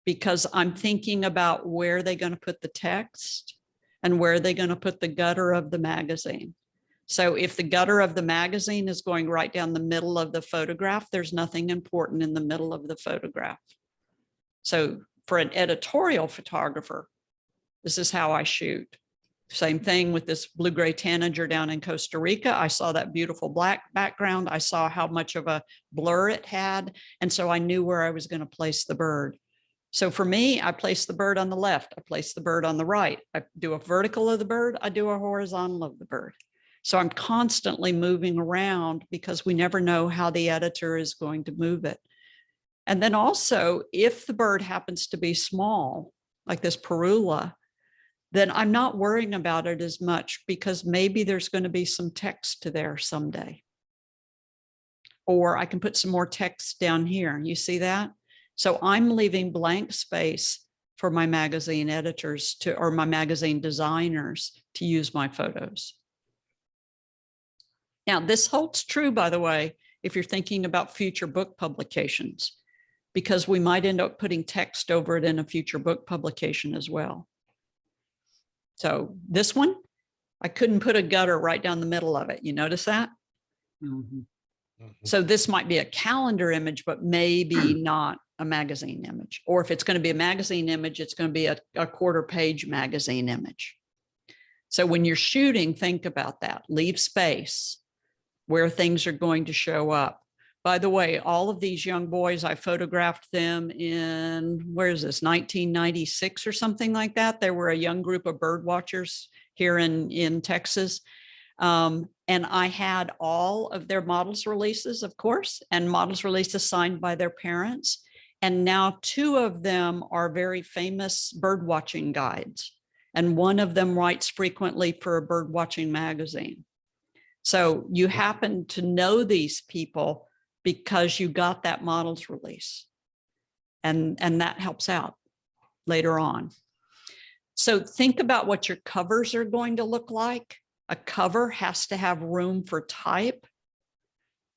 because I'm thinking about where are they going to put the text and where are they going to put the gutter of the magazine. So if the gutter of the magazine is going right down the middle of the photograph, there's nothing important in the middle of the photograph. So for an editorial photographer, this is how I shoot. Same thing with this blue-gray tanager down in Costa Rica. I saw that beautiful black background. I saw how much of a blur it had. And so I knew where I was going to place the bird. So for me, I place the bird on the left. I place the bird on the right. I do a vertical of the bird. I do a horizontal of the bird. So I'm constantly moving around because we never know how the editor is going to move it. And then also, if the bird happens to be small, like this parula, then I'm not worrying about it as much because maybe there's going to be some text to there someday. Or I can put some more text down here. You see that? So I'm leaving blank space for my magazine editors to, or my magazine designers to use my photos. Now, this holds true, by the way, if you're thinking about future book publications, because we might end up putting text over it in a future book publication as well. So this one, I couldn't put a gutter right down the middle of it. You notice that? Mhm. So this might be a calendar image, but maybe not a magazine image. Or if it's going to be a magazine image, it's going to be a 1/4-page magazine image. So when you're shooting, think about that. Leave space where things are going to show up. By the way, all of these young boys, I photographed them in, where is this, 1996 or something like that. They were a young group of bird watchers here in Texas. And I had all of their models releases, of course, and models releases signed by their parents. And now 2 of them are very famous bird watching guides. And one of them writes frequently for a bird watching magazine. So you happen to know these people because you got that models release. And that helps out later on. So think about what your covers are going to look like. A cover has to have room for type.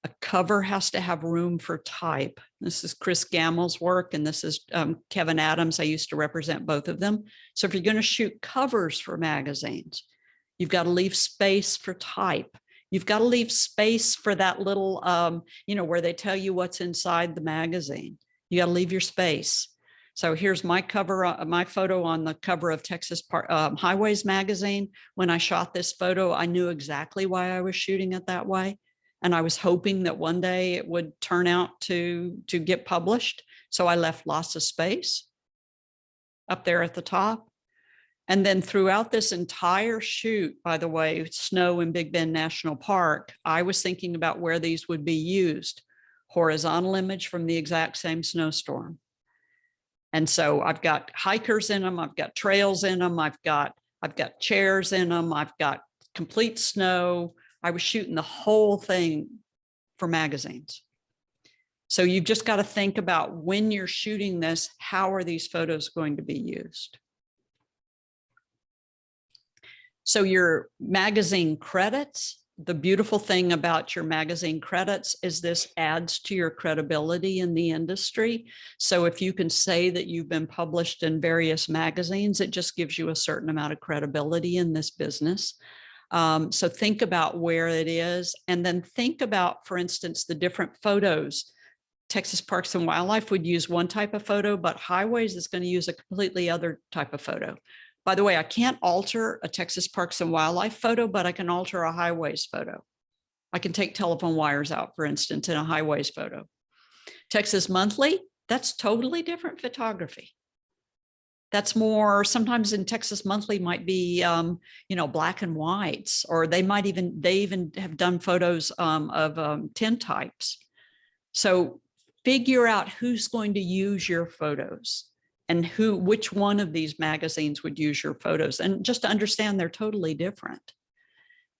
A cover has to have room for type. This is Chris Gamel's work, and this is Kevin Adams. I used to represent both of them. So if you're going to shoot covers for magazines, you've got to leave space for type. You've got to leave space for that little, where they tell you what's inside the magazine. You got to leave your space. So here's my cover, my photo on the cover of Texas Highways magazine. When I shot this photo, I knew exactly why I was shooting it that way. And I was hoping that one day it would turn out to get published. So I left lots of space up there at the top. And then throughout this entire shoot, by the way, snow in Big Bend National Park, I was thinking about where these would be used. Horizontal image from the exact same snowstorm. And so I've got hikers in them, I've got trails in them, I've got chairs in them, I've got complete snow. I was shooting the whole thing for magazines. So you've just got to think about when you're shooting this, how are these photos going to be used? So your magazine credits, the beautiful thing about your magazine credits is this adds to your credibility in the industry. So if you can say that you've been published in various magazines, it just gives you a certain amount of credibility in this business. So think about where it is, and then think about, for instance, the different photos. Texas Parks and Wildlife would use one type of photo, but Highways is going to use a completely other type of photo. By the way, I can't alter a Texas Parks and Wildlife photo, but I can alter a Highways photo. I can take telephone wires out, for instance, in a Highways photo. Texas Monthly, that's totally different photography. That's more, sometimes in Texas Monthly might be, black and whites, or they even have done photos of tintypes. So figure out who's going to use your photos and which one of these magazines would use your photos, and just to understand they're totally different.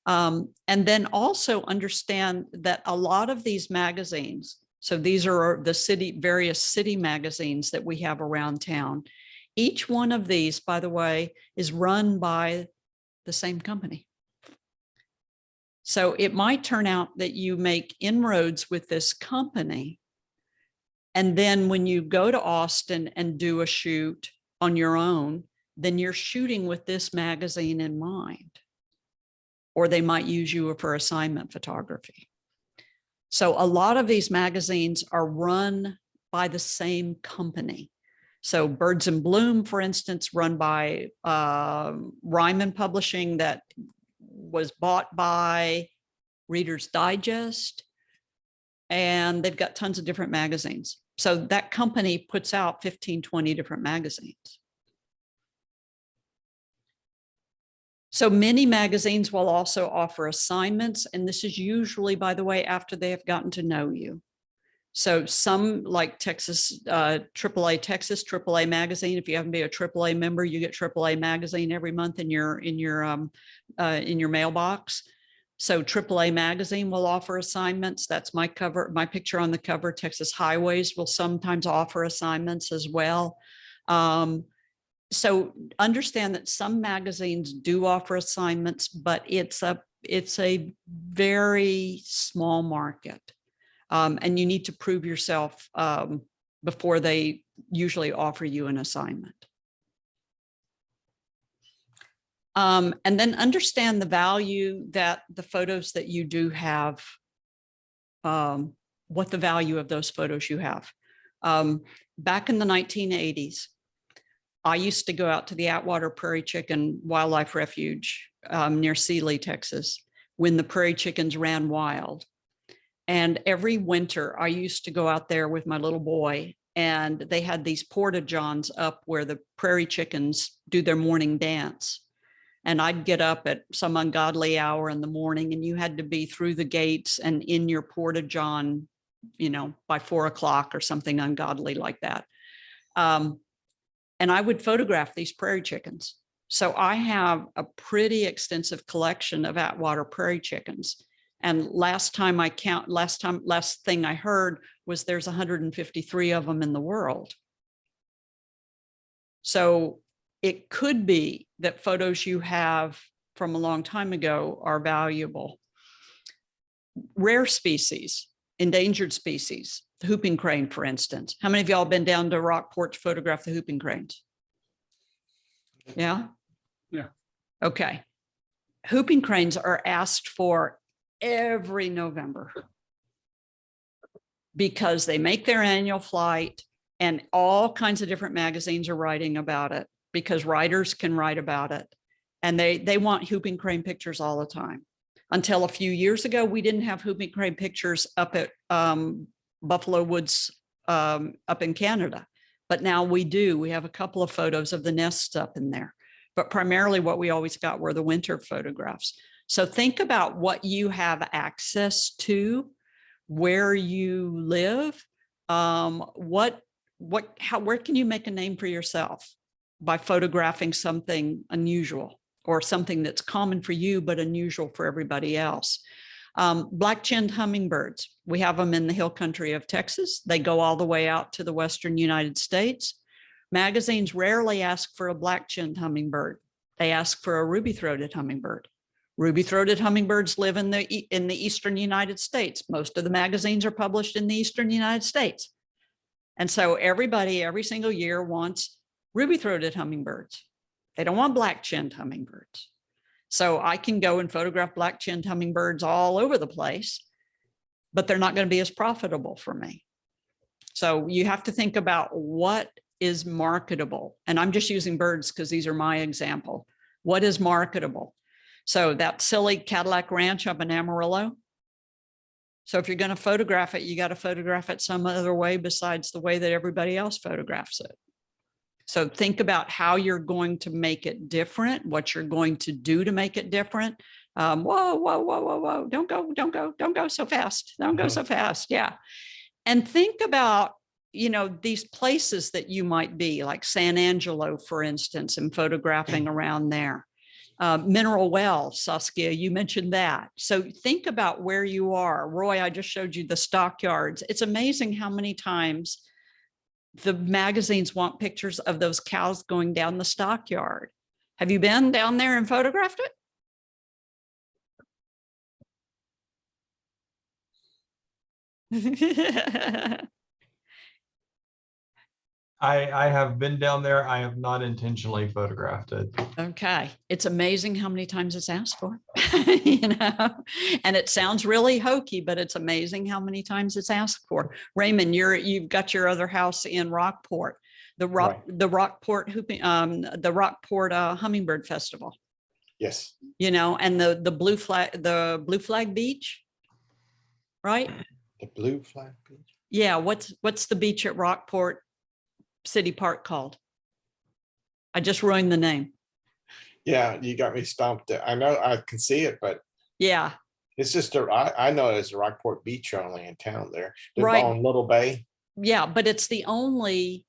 And then also understand that a lot of these magazines, so these are the various city magazines that we have around town. Each one of these, by the way, is run by the same company. So it might turn out that you make inroads with this company, and then when you go to Austin and do a shoot on your own, then you're shooting with this magazine in mind. Or they might use you for assignment photography. So a lot of these magazines are run by the same company. So Birds in Bloom, for instance, run by Ryman Publishing, that was bought by Reader's Digest. And they've got tons of different magazines. So that company puts out 15, 20 different magazines. So many magazines will also offer assignments. And this is usually, by the way, after they have gotten to know you. So some, like Texas, AAA Texas, AAA magazine. If you happen to be a AAA member, you get AAA magazine every month in your mailbox. So AAA magazine will offer assignments. That's my picture on the cover. Texas Highways will sometimes offer assignments as well. So understand that some magazines do offer assignments, but it's a very small market. And you need to prove yourself before they usually offer you an assignment. And then understand the value that the photos that you do have, what the value of those photos you have. Back in the 1980s, I used to go out to the Atwater Prairie Chicken Wildlife Refuge near Sealy, Texas, when the prairie chickens ran wild. And every winter I used to go out there with my little boy, and they had these porta-johns up where the prairie chickens do their morning dance. And I'd get up at some ungodly hour in the morning, and you had to be through the gates and in your porta-john, by 4 o'clock or something ungodly like that. And I would photograph these prairie chickens. So I have a pretty extensive collection of Atwater prairie chickens. And last thing I heard was there's 153 of them in the world. So it could be that photos you have from a long time ago are valuable. Rare species, endangered species, the whooping crane, for instance. How many of y'all been down to Rockport to photograph the whooping cranes? Yeah? Yeah. Okay. Whooping cranes are asked for every November because they make their annual flight, and all kinds of different magazines are writing about it because writers can write about it. And they want whooping crane pictures all the time. Until a few years ago, we didn't have whooping crane pictures up at Buffalo Woods up in Canada, but now we do. We have a couple of photos of the nests up in there, but primarily what we always got were the winter photographs. So think about what you have access to, where you live, where can you make a name for yourself by photographing something unusual or something that's common for you but unusual for everybody else. Black-chinned hummingbirds, we have them in the hill country of Texas. They go all the way out to the western United States. Magazines rarely ask for a black-chinned hummingbird. They ask for a ruby-throated hummingbird. Ruby-throated hummingbirds live in the eastern United States. Most of the magazines are published in the eastern United States. And so everybody, every single year, wants ruby-throated hummingbirds. They don't want black-chinned hummingbirds. So I can go and photograph black-chinned hummingbirds all over the place, but they're not going to be as profitable for me. So you have to think about what is marketable. And I'm just using birds because these are my example. What is marketable? So that silly Cadillac Ranch up in Amarillo. So if you're going to photograph it, you got to photograph it some other way besides the way that everybody else photographs it. So think about how you're going to make it different, what you're going to do to make it different. Whoa, whoa, whoa, whoa, whoa. Don't go so fast. Don't go so fast. Yeah. And think about, these places that you might be, like San Angelo, for instance, and photographing around there. Mineral Wells, Saskia, you mentioned that. So think about where you are. Roy, I just showed you the stockyards. It's amazing how many times the magazines want pictures of those cows going down the stockyard. Have you been down there and photographed it? I have been down there. I have not intentionally photographed it. Okay, it's amazing how many times it's asked for, and it sounds really hokey, but it's amazing how many times it's asked for. Raymond, you've got your other house in Rockport, the Rockport Hummingbird Festival, Yes, and the Blue Flag Beach, right? the Blue Flag Beach. Yeah, what's the beach at Rockport City Park called? I just ruined the name. Yeah, you got me stumped. I know I can see it, but Yeah, it's just I know it's a Rockport Beach only in town there. They're Right. on Little Bay. yeah, but it's the only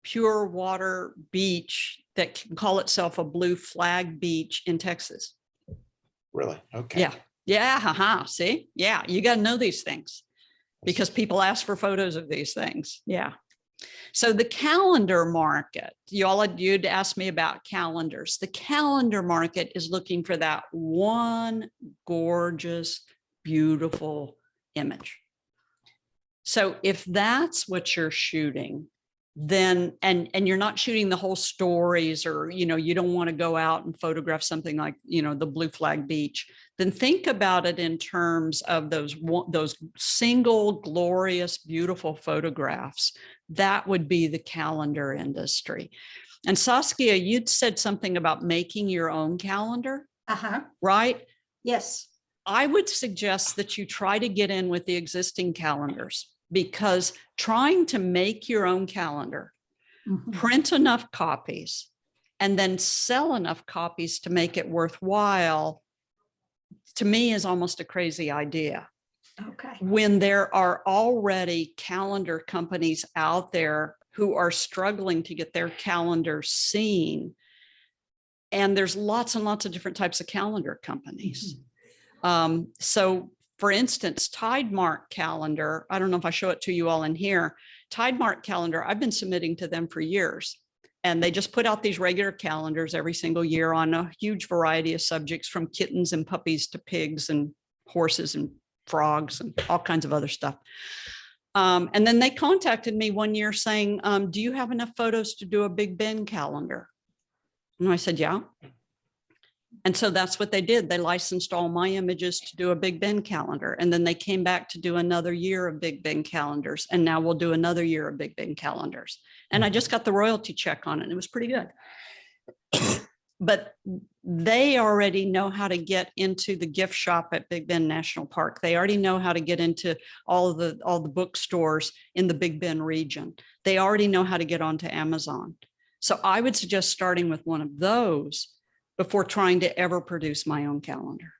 pure water beach that can call itself a Blue Flag Beach in Texas. Really? Okay. Yeah, yeah, haha. See, yeah, you got to know these things because people ask for photos of these things. Yeah. So the calendar market, you'd asked me about calendars. The calendar market is looking for that one gorgeous, beautiful image. So if that's what you're shooting, then, and you're not shooting the whole stories, or, you don't want to go out and photograph something like, the Blue Flag Beach, then think about it in terms of those single, glorious, beautiful photographs. That would be the calendar industry. And Saskia, you'd said something about making your own calendar, right? Yes. I would suggest that you try to get in with the existing calendars, because trying to make your own calendar, Mhm. print enough copies, and then sell enough copies to make it worthwhile, to me is almost a crazy idea. Okay. When there are already calendar companies out there who are struggling to get their calendars seen, and there's lots and lots of different types of calendar companies. So for instance, Tidemark calendar, I don't know if I show it to you all in here. Tidemark calendar, I've been submitting to them for years, and they just put out these regular calendars every single year on a huge variety of subjects, from kittens and puppies to pigs and horses and frogs and all kinds of other stuff. And then they contacted me one year saying, do you have enough photos to do a Big Bend calendar? And I said, yeah. And so that's what they did. They licensed all my images to do a Big Bend calendar. And then they came back to do another year of Big Bend calendars. And now we'll do another year of Big Bend calendars. And I just got the royalty check on it. And it was pretty good. But they already know how to get into the gift shop at Big Bend National Park. They already know how to get into all the bookstores in the Big Bend region. They already know how to get onto Amazon. So I would suggest starting with one of those before trying to ever produce my own calendar.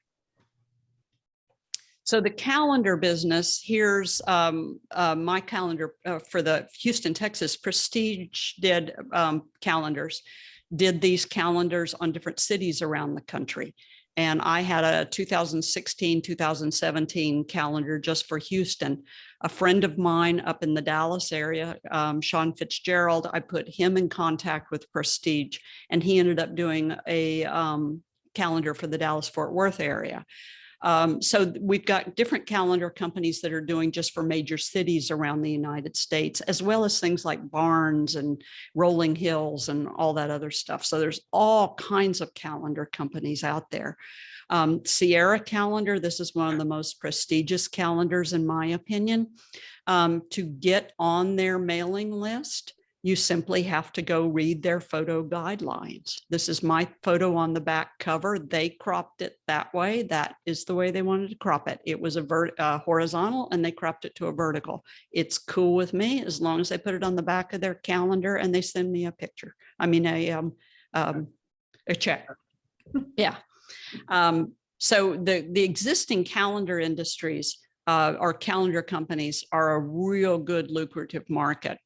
So the calendar business, here's my calendar for the Houston, Texas. Prestige did calendars, did these calendars on different cities around the country. And I had a 2016, 2017 calendar just for Houston. A friend of mine up in the Dallas area, Sean Fitzgerald, I put him in contact with Prestige, and he ended up doing a calendar for the Dallas-Fort Worth area. So we've got different calendar companies that are doing just for major cities around the United States, as well as things like Barnes and Rolling Hills and all that other stuff. So there's all kinds of calendar companies out there. Sierra Calendar, this is one of the most prestigious calendars in my opinion. To get on their mailing list, you simply have to go read their photo guidelines. This is my photo on the back cover. They cropped it that way. That is the way they wanted to crop it. It was a horizontal, and they cropped it to a vertical. It's cool with me as long as they put it on the back of their calendar and they send me a picture. I mean, a check. Yeah. So the existing calendar industries or calendar companies are a real good lucrative market.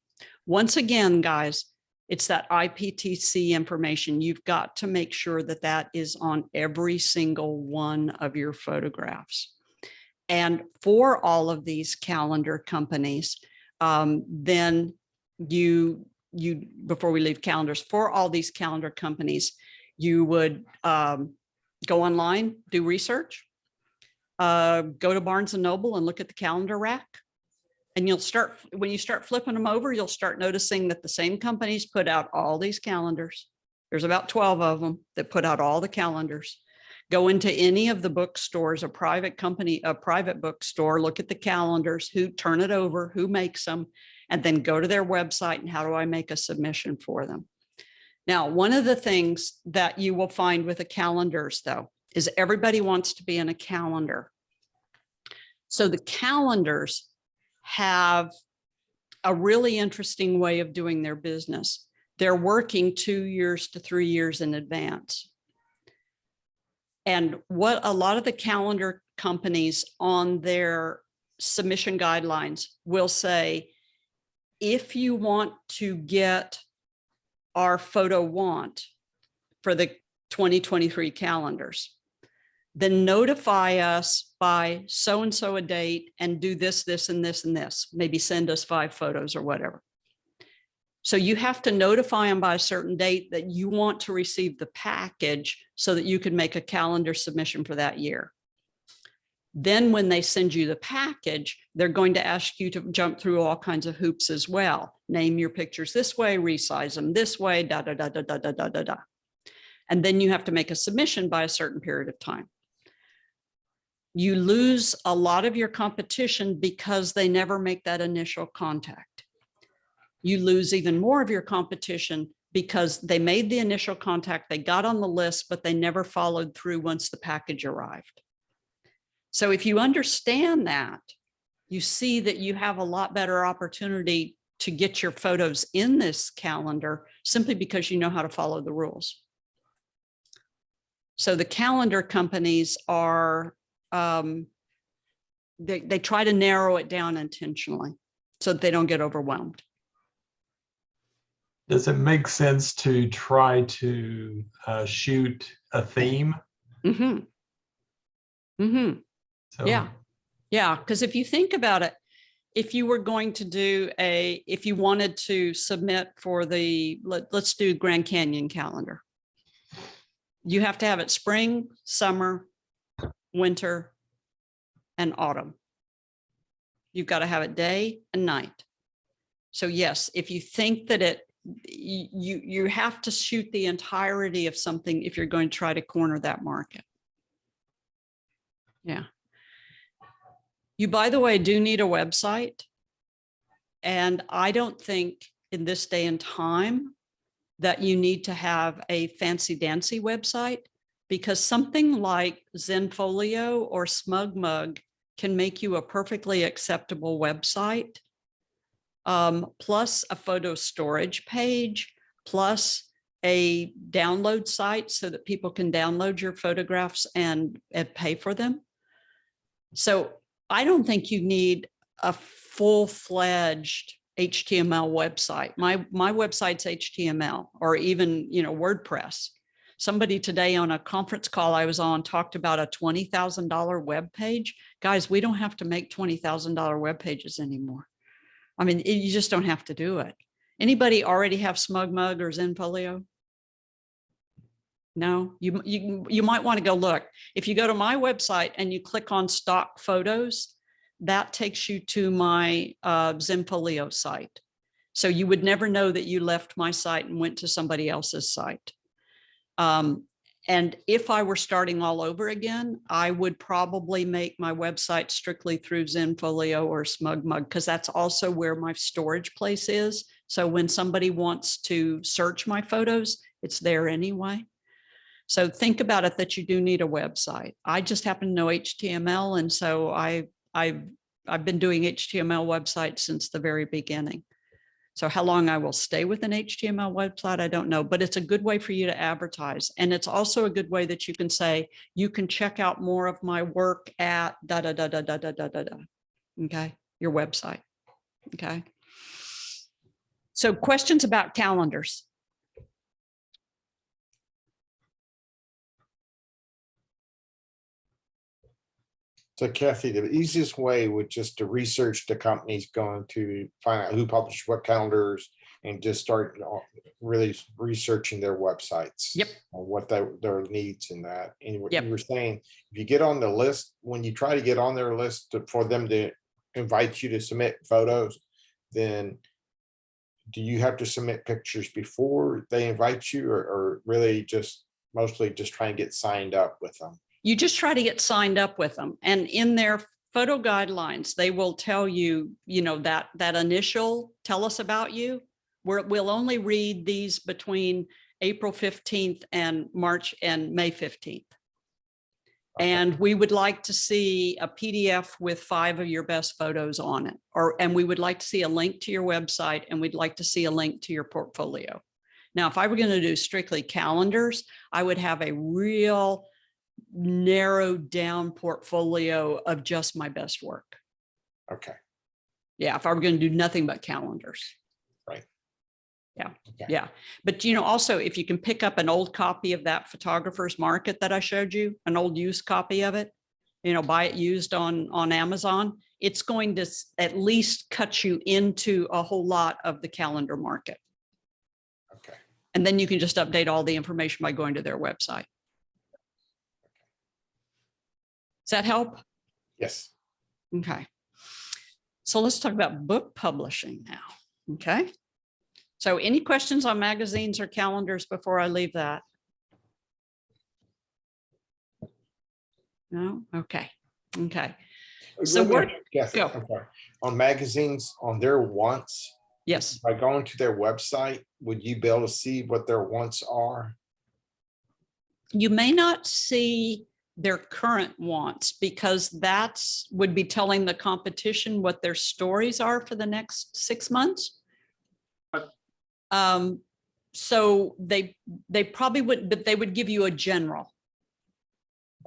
Once again, guys, it's that IPTC information. You've got to make sure that that is on every single one of your photographs. And for all of these calendar companies, then before we leave calendars, for all these calendar companies, you would go online, do research, go to Barnes and Noble and look at the calendar rack. And when you start flipping them over, you'll start noticing that the same companies put out all these calendars. There's about 12 of them that put out all the calendars. Go into any of the bookstores, a private bookstore, look at the calendars, turn it over, who makes them, and then go to their website and how do I make a submission for them? Now, one of the things that you will find with the calendars, though, is everybody wants to be in a calendar. So the calendars have a really interesting way of doing their business. They're working 2 years to 3 years in advance. And what a lot of the calendar companies on their submission guidelines will say, if you want to get our photo want for the 2023 calendars, then notify us by so-and-so a date and do this, this, and this, and this. Maybe send us 5 photos or whatever. So you have to notify them by a certain date that you want to receive the package so that you can make a calendar submission for that year. Then when they send you the package, they're going to ask you to jump through all kinds of hoops as well. Name your pictures this way, resize them this way, da, da, da, da, da, da, da, da, da. And then you have to make a submission by a certain period of time. You lose a lot of your competition because they never make that initial contact. You lose even more of your competition because they made the initial contact, they got on the list, but they never followed through once the package arrived. So if you understand that, you see that you have a lot better opportunity to get your photos in this calendar simply because you know how to follow the rules. So the calendar companies are, they try to narrow it down intentionally so that they don't get overwhelmed. Does it make sense to try to shoot a theme? Mm-hmm. Mm-hmm. So, Yeah. Yeah. Because if you think about it, if you were going to do if you wanted to submit for let's do Grand Canyon calendar, you have to have it spring, summer, winter, and autumn. You've got to have it day and night. So yes, if you think that you have to shoot the entirety of something if you're going to try to corner that market. Yeah. You, by the way, do need a website. And I don't think in this day and time that you need to have a fancy dancy website, because something like Zenfolio or SmugMug can make you a perfectly acceptable website, plus a photo storage page, plus a download site so that people can download your photographs and pay for them. So I don't think you need a full-fledged HTML website. My website's HTML, or even, WordPress. Somebody today on a conference call I was on talked about a $20,000 web page. Guys, we don't have to make $20,000 web pages anymore. I mean, you just don't have to do it. Anybody already have SmugMug or Zenfolio? No, you might want to go look. If you go to my website and you click on stock photos, that takes you to my Zenfolio site. So you would never know that you left my site and went to somebody else's site. And if I were starting all over again, I would probably make my website strictly through Zenfolio or SmugMug, because that's also where my storage place is. So when somebody wants to search my photos, it's there anyway. So think about it that you do need a website. I just happen to know HTML. And so I've been doing HTML websites since the very beginning. So how long I will stay with an HTML website, I don't know, but it's a good way for you to advertise. And it's also a good way that you can say, you can check out more of my work at da, da, da, da, da, da, da, da, da. Okay, your website. Okay. So questions about calendars? So Kathy, the easiest way would just to research the companies, going to find out who published what calendars and just start really researching their websites. Yep. On what their needs in that. And what Yep. you were saying, if you get on the list, when you try to get on their list for them to invite you to submit photos, then do you have to submit pictures before they invite you, or really just mostly just try and get signed up with them? You just try to get signed up with them, and in their photo guidelines, they will tell you, you know, that initial tell us about you. We'll only read these between April 15th and May 15th. Okay. And we would like to see a PDF with 5 of your best photos on it, and we would like to see a link to your website, and we'd like to see a link to your portfolio. Now, if I were going to do strictly calendars, I would have a real narrowed down portfolio of just my best work. Okay. Yeah, if I were going to do nothing but calendars. Right. Yeah. Okay. Yeah. But, you know, also, if you can pick up an old copy of that Photographer's Market that I showed you, an old used copy of it, you know, buy it used on Amazon, it's going to at least cut you into a whole lot of the calendar market. Okay. And then you can just update all the information by going to their website. Does that help? Yes. Okay. So let's talk about book publishing now. Okay. So any questions on magazines or calendars before I leave that? No? Okay. Okay. So Let me what- ask you, Kathy, go. I'm sorry. On magazines, on their wants, Yes. by going to their website, would you be able to see what their wants are? You may not see their current wants, because that's would be telling the competition what their stories are for the next 6 months. So they probably wouldn't, but they would give you a general.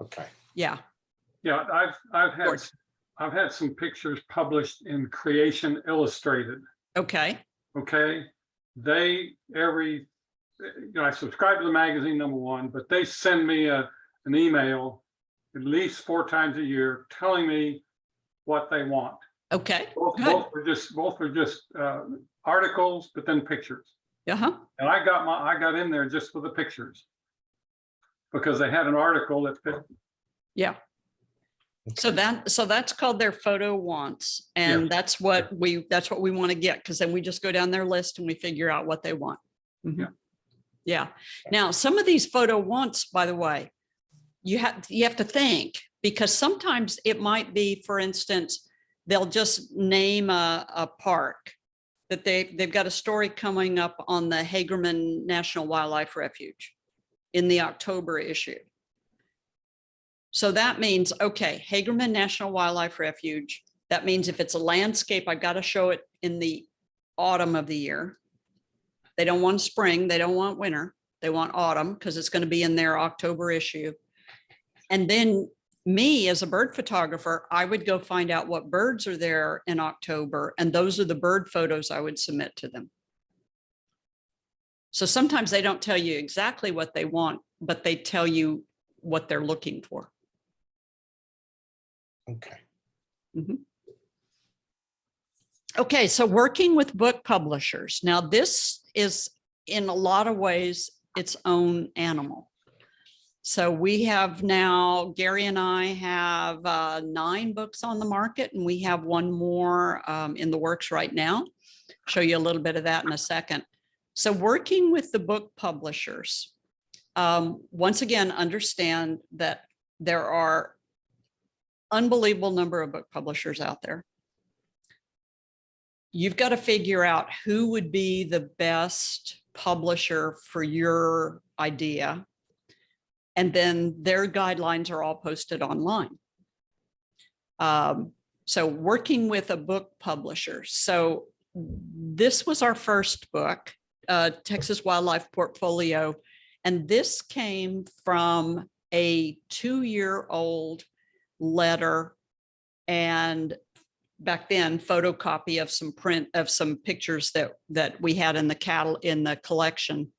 Okay. Yeah. Yeah, I've had some pictures published in Creation Illustrated. Okay. Okay, I subscribe to the magazine, number one, but they send me an email at least 4 times a year telling me what they want. Okay. Both were just articles, but then pictures. Uh-huh. And I got in there just for the pictures because they had an article that fit. Yeah. So that's called their photo wants. And that's what we want to get, because then we just go down their list and we figure out what they want. Mhm. Yeah. Yeah. Now, some of these photo wants, by the way, you have to think, because sometimes it might be, for instance, they'll just name a park that they've got a story coming up on the Hagerman National Wildlife Refuge in the October issue. So that means, okay, Hagerman National Wildlife Refuge. That means if it's a landscape, I've got to show it in the autumn of the year. They don't want spring, they don't want winter, they want autumn, because it's going to be in their October issue. And then me as a bird photographer, I would go find out what birds are there in October, and those are the bird photos I would submit to them. So sometimes they don't tell you exactly what they want, but they tell you what they're looking for. Okay. Okay, so working with book publishers. Now, this is in a lot of ways its own animal. So we have now, Gary and I have 9 books on the market, and we have 1 more in the works right now. Show you a little bit of that in a second. So working with the book publishers, once again, understand that there are unbelievable number of book publishers out there. You've got to figure out who would be the best publisher for your idea. And then their guidelines are all posted online. So working with a book publisher. So this was our first book, Texas Wildlife Portfolio. And this came from a 2-year-old letter and back then photocopy of some print of some pictures that we had in the collection.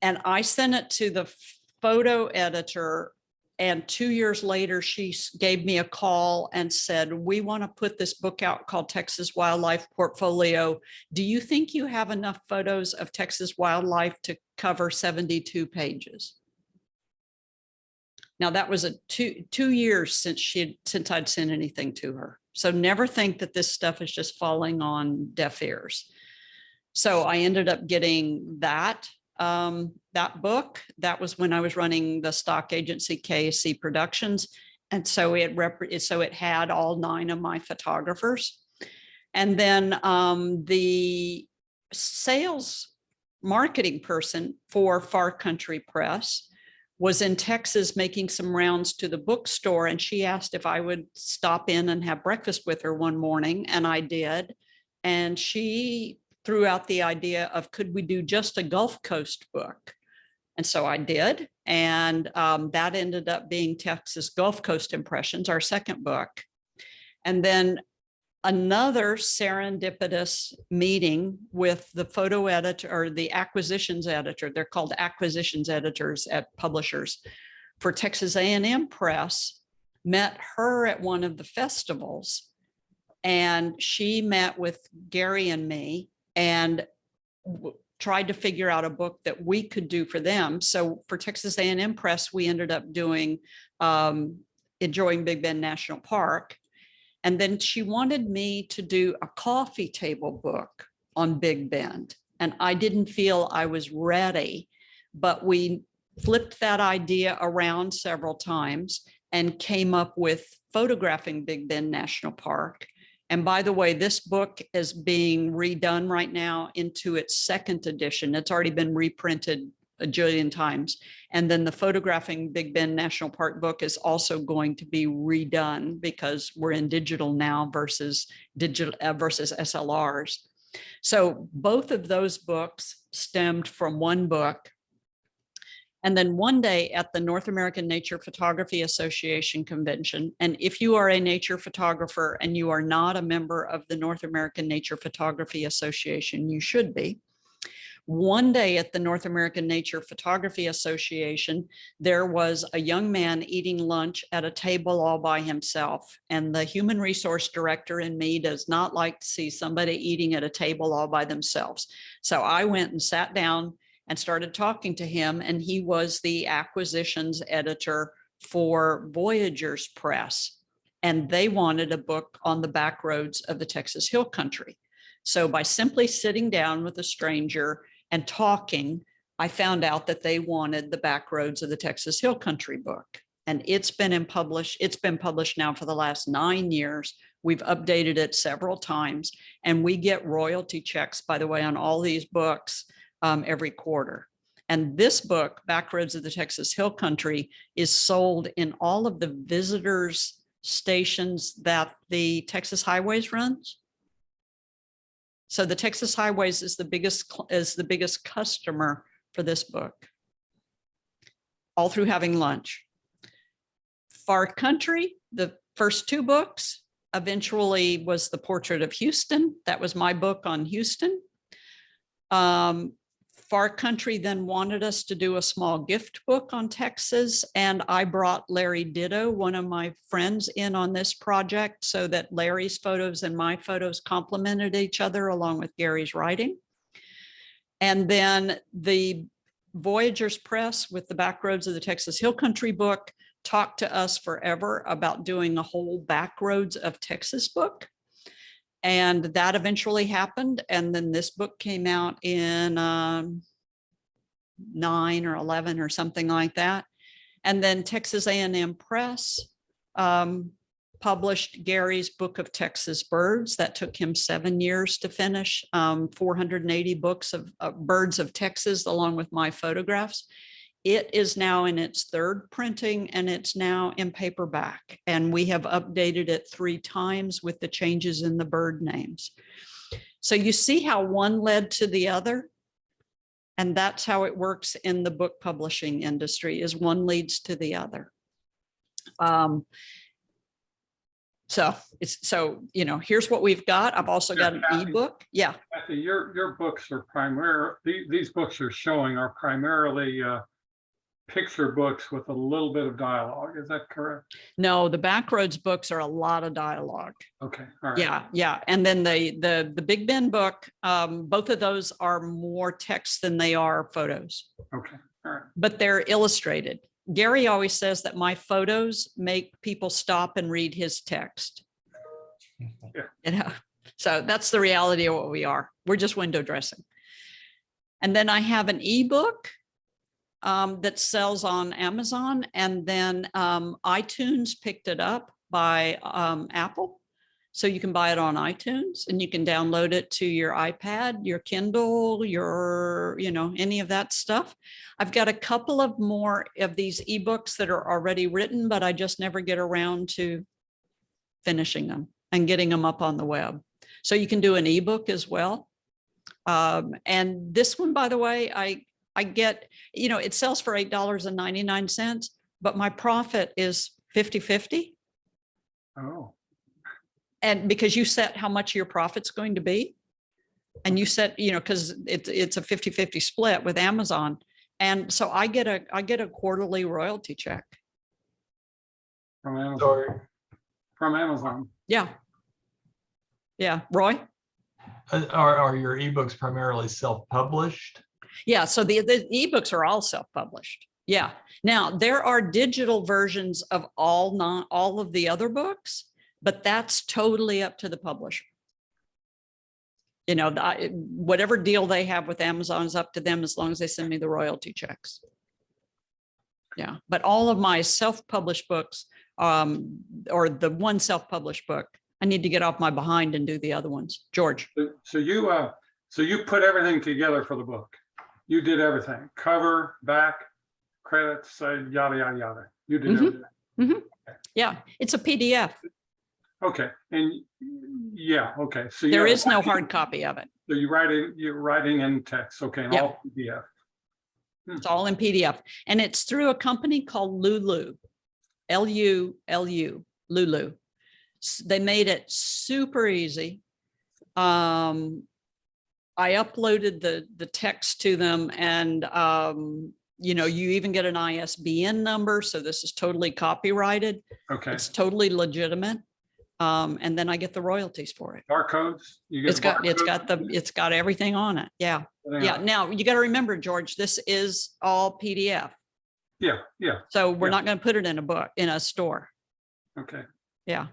And I sent it to the photo editor, and 2 years later, she gave me a call and said, we want to put this book out called Texas Wildlife Portfolio. Do you think you have enough photos of Texas wildlife to cover 72 pages? Now that was two years since I'd sent anything to her. So never think that this stuff is just falling on deaf ears. So I ended up getting that book. That was when I was running the stock agency KSC Productions. And so it had all 9 of my photographers. And then the sales marketing person for Far Country Press was in Texas making some rounds to the bookstore. And she asked if I would stop in and have breakfast with her one morning. And I did. And she threw out the idea of, could we do just a Gulf Coast book? And so I did. And that ended up being Texas Gulf Coast Impressions, our second book. And then another serendipitous meeting with the photo editor or the acquisitions editor. They're called acquisitions editors at publishers for Texas A&M Press. Met her at one of the festivals, and she met with Gary and me and tried to figure out a book that we could do for them. So for Texas A&M Press, we ended up doing Enjoying Big Bend National Park. And then she wanted me to do a coffee table book on Big Bend. And I didn't feel I was ready, but we flipped that idea around several times and came up with Photographing Big Bend National Park. And by the way, this book is being redone right now into its second edition. It's already been reprinted a jillion times. And then the Photographing Big Bend National Park book is also going to be redone because we're in digital now versus SLRs. So both of those books stemmed from one book. And then one day at the North American Nature Photography Association convention, and if you are a nature photographer and you are not a member of the North American Nature Photography Association, you should be. One day at the North American Nature Photography Association, there was a young man eating lunch at a table all by himself. And the human resource director in me does not like to see somebody eating at a table all by themselves. So I went and sat down and started talking to him. And he was the acquisitions editor for Voyagers Press. And they wanted a book on the back roads of the Texas Hill Country. So by simply sitting down with a stranger and talking, I found out that they wanted the back roads of the Texas Hill Country book. And it's been published now for the last 9 years. We've updated it several times, and we get royalty checks, by the way, on all these books every quarter. And this book, Back Roads of the Texas Hill Country, is sold in all of the visitors stations that the Texas Highways runs. So the Texas Highways is the biggest customer for this book, all through having lunch. Far Country, the first 2 books, eventually was The Portrait of Houston. That was my book on Houston. Far Country then wanted us to do a small gift book on Texas, and I brought Larry Ditto, one of my friends, in on this project so that Larry's photos and my photos complemented each other along with Gary's writing. And then the Voyagers Press with the Back Roads of the Texas Hill Country book talked to us forever about doing a whole Back Roads of Texas book. And that eventually happened. And then this book came out in 9 or 11 or something like that. And then Texas A&M Press published Gary's Book of Texas Birds. That took him 7 years to finish, 480 books of birds of Texas, along with my photographs. It is now in its 3rd printing, and it's now in paperback. And we have updated it 3 times with the changes in the bird names. So you see how one led to the other? And that's how it works in the book publishing industry, is one leads to the other. So, here's what we've got. I've also got an Kathy. ebook. Yeah. Kathy, your books are these books you're showing are primarily picture books with a little bit of dialogue. Is that correct? No, the Backroads books are a lot of dialogue. Okay, all right. Yeah. And then the Big Ben book, both of those are more text than they are photos, Okay, all right. but they're illustrated. Gary always says that my photos make people stop and read his text. Yeah. So that's the reality of what we are. We're just window dressing. And then I have an ebook that sells on Amazon, and then iTunes picked it up by Apple. So you can buy it on iTunes and you can download it to your iPad, your Kindle, your, any of that stuff. I've got a couple of more of these ebooks that are already written, but I just never get around to finishing them and getting them up on the web. So you can do an ebook as well. And this one, by the way, I get, it sells for $8.99, but my profit is 50-50. Oh, And because you set how much your profit's going to be, and you set, because it's a 50-50 split with Amazon. And so I get a quarterly royalty check. from Amazon. Sorry. From Amazon. Yeah. Yeah. Roy? Are your ebooks primarily self-published? Yeah. So the ebooks are all self-published. Yeah. Now there are digital versions of all of the other books, but that's totally up to the publisher. Whatever deal they have with Amazon is up to them, as long as they send me the royalty checks. Yeah. But all of my self-published books, or the one self-published book, I need to get off my behind and do the other ones. George. So you put everything together for the book. You did everything, cover, back, credits, yada, yada, yada. You did everything. Yeah. It's a PDF. Okay, and yeah, okay. So There yeah, is no hard copy of it. So you're writing in text, okay, and Yeah. all PDF. It's all in PDF, and it's through a company called Lulu, Lulu, Lulu. They made it super easy. I uploaded the text to them, and you even get an ISBN number, so this is totally copyrighted. Okay, It's totally legitimate, and then I get the royalties for it. barcodes? You get It's got everything on it. Yeah. Yeah. Now you got to remember, George, this is all PDF. Yeah, So we're Yeah. not going to put it in a book, in a store. okay. Yeah.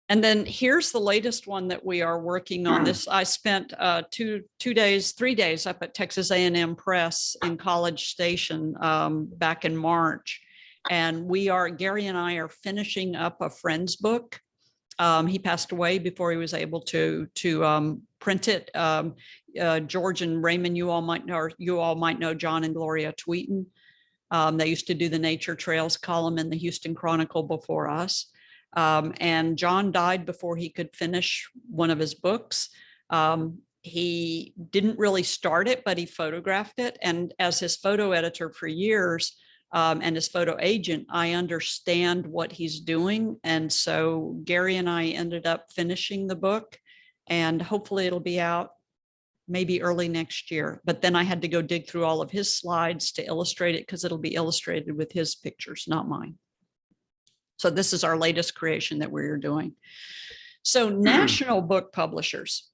And then here's the latest one that we are working on. This, I spent 3 days up at Texas A&M Press in College Station back in March. And Gary and I are finishing up a friend's book. He passed away before he was able to print it. George and Raymond, you all might know John and Gloria Tweeten. They used to do the Nature Trails column in the Houston Chronicle before us. And John died before he could finish one of his books. He didn't really start it, but he photographed it. And as his photo editor for years, and his photo agent, I understand what he's doing. And so Gary and I ended up finishing the book, and hopefully it'll be out maybe early next year. But then I had to go dig through all of his slides to illustrate it, because it'll be illustrated with his pictures, not mine. So this is our latest creation that we're doing. So national book publishers,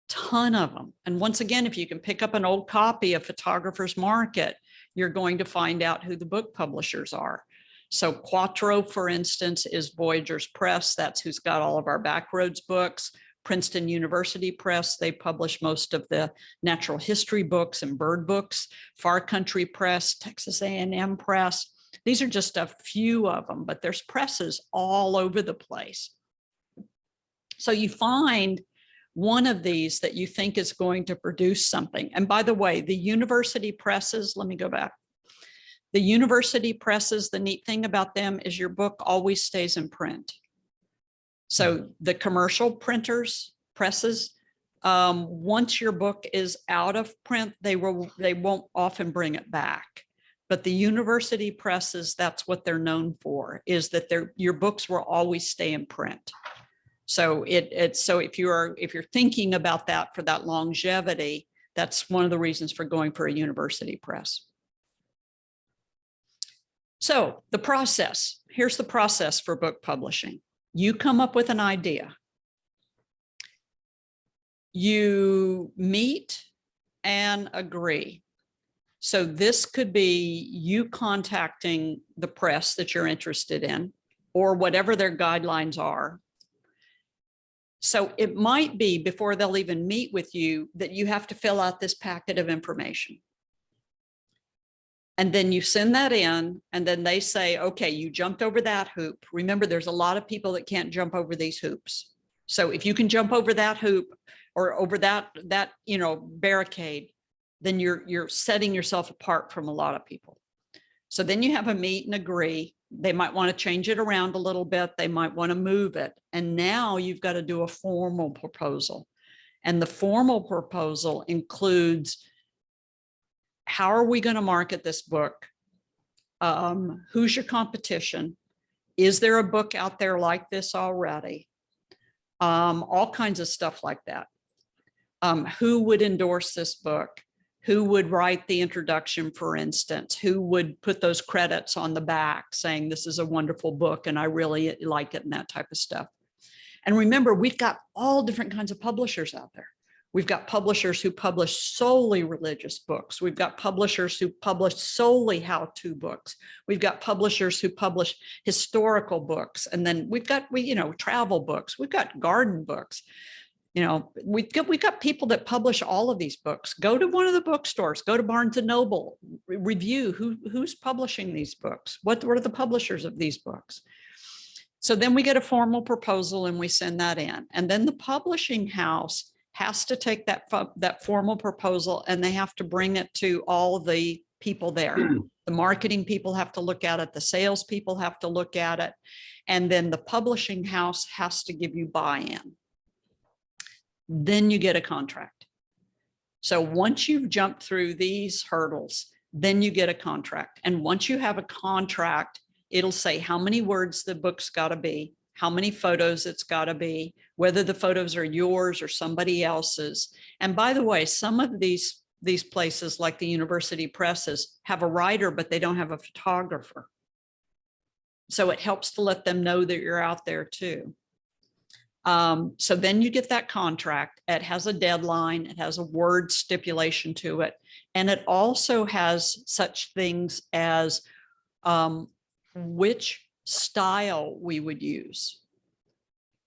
ton of them. And once again, if you can pick up an old copy of Photographer's Market, you're going to find out who the book publishers are. So Quattro, for instance, is Voyagers Press. That's who's got all of our Backroads books. Princeton University Press, they publish most of the natural history books and bird books. Far Country Press, Texas A&M Press. These are just a few of them, but there's presses all over the place. So you find one of these that you think is going to produce something. And by the way, the university presses, let me go back. The university presses, the neat thing about them is your book always stays in print. So the commercial printers, presses, once your book is out of print, they won't often bring it back. But the university presses, that's what they're known for, is that your books will always stay in print. So so if you're thinking about that for that longevity, that's one of the reasons for going for a university press. So the process, here's the process for book publishing. You come up with an idea. You meet and agree. So this could be you contacting the press that you're interested in, or whatever their guidelines are. So it might be before they'll even meet with you that you have to fill out this packet of information. And then you send that in, and then they say, okay, you jumped over that hoop. Remember, there's a lot of people that can't jump over these hoops. So if you can jump over that hoop or over that barricade, then you're setting yourself apart from a lot of people. So then you have a meet and agree. They might want to change it around a little bit. They might want to move it. And now you've got to do a formal proposal. And the formal proposal includes, how are we going to market this book? Who's your competition? Is there a book out there like this already? All kinds of stuff like that. Who would endorse this book? Who would write the introduction, for instance? Who would put those credits on the back saying this is a wonderful book and I really like it, and that type of stuff. And remember, we've got all different kinds of publishers out there. We've got publishers who publish solely religious books. We've got publishers who publish solely how-to books. We've got publishers who publish historical books. And then we've got, travel books. We've got garden books. We've got people that publish all of these books. Go to one of the bookstores, go to Barnes and Noble, review who's publishing these books. What are the publishers of these books? So then we get a formal proposal and we send that in. And then the publishing house has to take that formal proposal and they have to bring it to all the people there. The marketing people have to look at it. The sales people have to look at it. And then the publishing house has to give you buy-in. Then you get a contract. So once you've jumped through these hurdles, then you get a contract. And once you have a contract, it'll say how many words the book's got to be, how many photos it's got to be, whether the photos are yours or somebody else's. And by the way, some of these places like the university presses have a writer, but they don't have a photographer. So it helps to let them know that you're out there too. So then you get that contract. It has a deadline. It has a word stipulation to it. And it also has such things as which style we would use.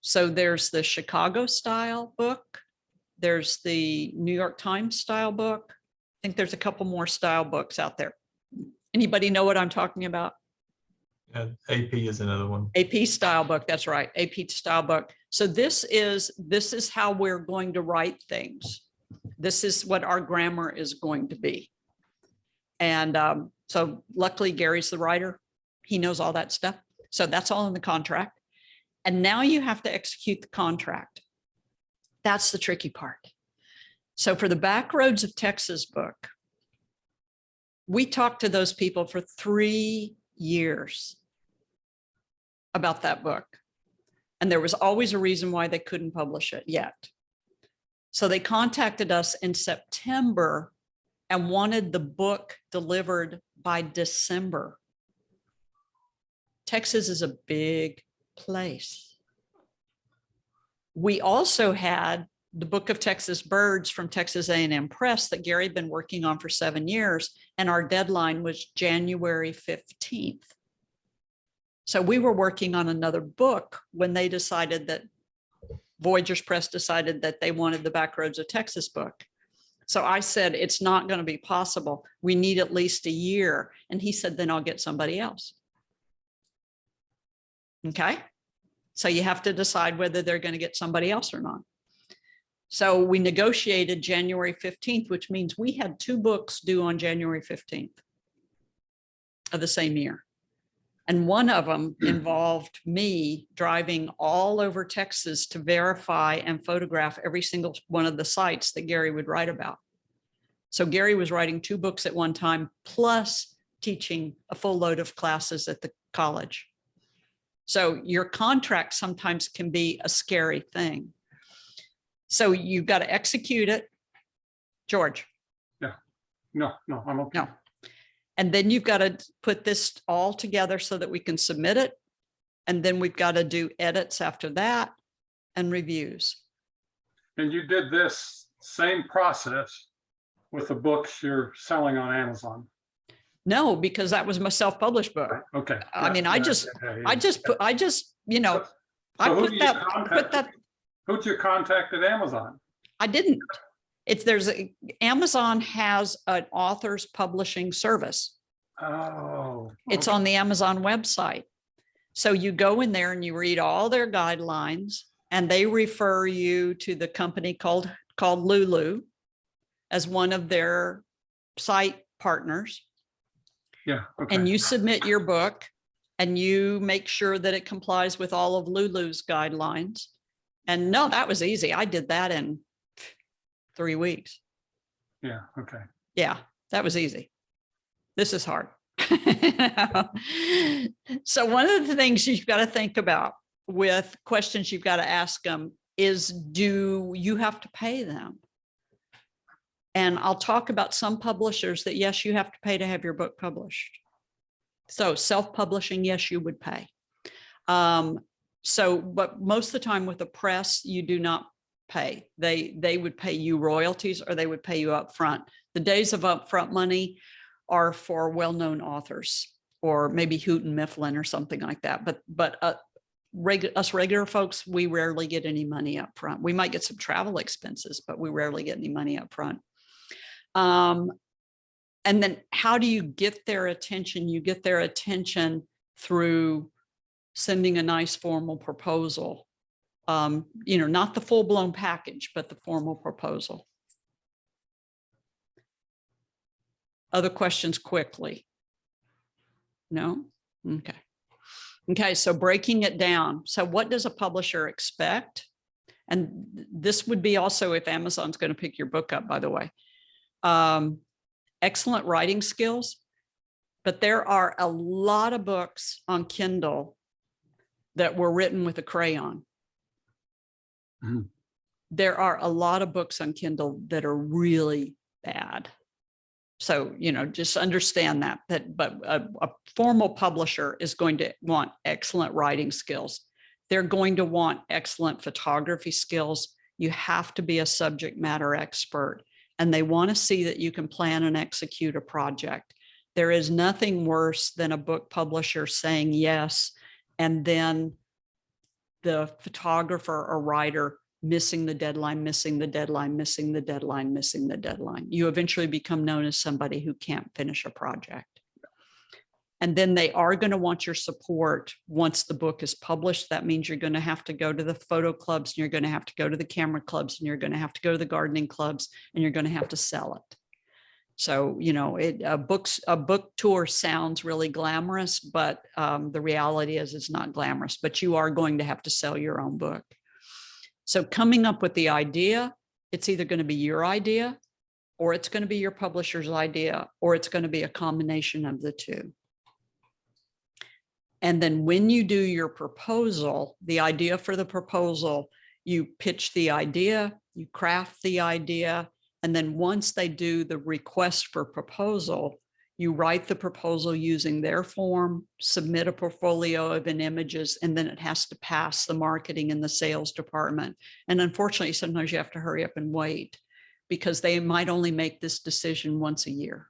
So there's the Chicago style book. There's the New York Times style book. I think there's a couple more style books out there. Anybody know what I'm talking about? AP is another one. AP style book, that's right, AP style book. So this is how we're going to write things. This is what our grammar is going to be. And so luckily Gary's the writer. He knows all that stuff. So that's all in the contract. And now you have to execute the contract. That's the tricky part. So for the Backroads of Texas book, we talked to those people for 3 years about that book. And there was always a reason why they couldn't publish it yet. So they contacted us in September and wanted the book delivered by December. Texas is a big place. We also had the Book of Texas Birds from Texas A&M Press that Gary had been working on for 7 years, and our deadline was January 15th. So we were working on another book when they decided that Voyagers Press decided that they wanted the Backroads of Texas book. So I said, it's not going to be possible. We need at least a year. And he said, then I'll get somebody else. Okay. So you have to decide whether they're going to get somebody else or not. So we negotiated January 15th, which means we had 2 books due on January 15th of the same year. And one of them involved me driving all over Texas to verify and photograph every single one of the sites that Gary would write about. So Gary was writing 2 books at one time, plus teaching a full load of classes at the college. So your contract sometimes can be a scary thing. So you've got to execute it. George. No, I'm okay. No. And then you've got to put this all together so that we can submit it. And then we've got to do edits after that and reviews. And you did this same process with the books you're selling on Amazon. No, because that was my self-published book. Okay. I mean, I just, you know, So I who put do you that, contact? Who'd you contact at Amazon? I didn't. Amazon has an author's publishing service. Oh. It's okay. on the Amazon website. So you go in there and you read all their guidelines, and they refer you to the company called Lulu as one of their site partners. Yeah. Okay. And you submit your book and you make sure that it complies with all of Lulu's guidelines. And no, that was easy. I did that in 3 weeks. Yeah. Okay. Yeah, that was easy. This is hard. So one of the things you've got to think about with questions you've got to ask them is, do you have to pay them? And I'll talk about some publishers that, yes, you have to pay to have your book published. So self-publishing, yes, you would pay. But most of the time with the press, you do not pay. They would pay you royalties, or they would pay you upfront. The days of upfront money are for well-known authors, or maybe Houghton Mifflin or something like that. But us regular folks, we rarely get any money up front. We might get some travel expenses, but we rarely get any money up front. And then how do you get their attention? You get their attention through sending a nice formal proposal. Not the full-blown package, but the formal proposal. Other questions quickly? No? Okay. Okay, so breaking it down. So what does a publisher expect? And this would be also if Amazon's going to pick your book up, by the way. Excellent writing skills, but there are a lot of books on Kindle that were written with a crayon. Mhm. There are a lot of books on Kindle that are really bad. So, just understand that, but a formal publisher is going to want excellent writing skills. They're going to want excellent photography skills. You have to be a subject matter expert, and they want to see that you can plan and execute a project. There is nothing worse than a book publisher saying yes, and then the photographer or writer missing the deadline, missing the deadline, missing the deadline, missing the deadline. You eventually become known as somebody who can't finish a project. And then they are going to want your support once the book is published. That means you're going to have to go to the photo clubs, and you're going to have to go to the camera clubs, and you're going to have to go to the gardening clubs, and you're going to have to sell it. So, a book tour sounds really glamorous, but the reality is it's not glamorous, but you are going to have to sell your own book. So coming up with the idea, it's either going to be your idea, or it's going to be your publisher's idea, or it's going to be a combination of the two. And then when you do your proposal, the idea for the proposal, you pitch the idea, you craft the idea, and then once they do the request for proposal, you write the proposal using their form, submit a portfolio of images, and then it has to pass the marketing and the sales department. And unfortunately, sometimes you have to hurry up and wait, because they might only make this decision once a year.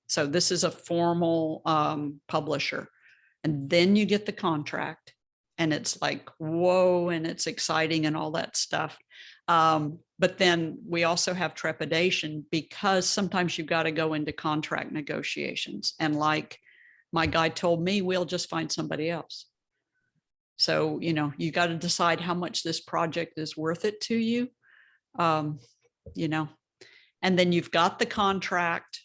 So this is a formal publisher. And then you get the contract, and it's like, whoa, and it's exciting and all that stuff. But then we also have trepidation, because sometimes you've got to go into contract negotiations. And like my guy told me, we'll just find somebody else. So, you got to decide how much this project is worth it to you. And then you've got the contract.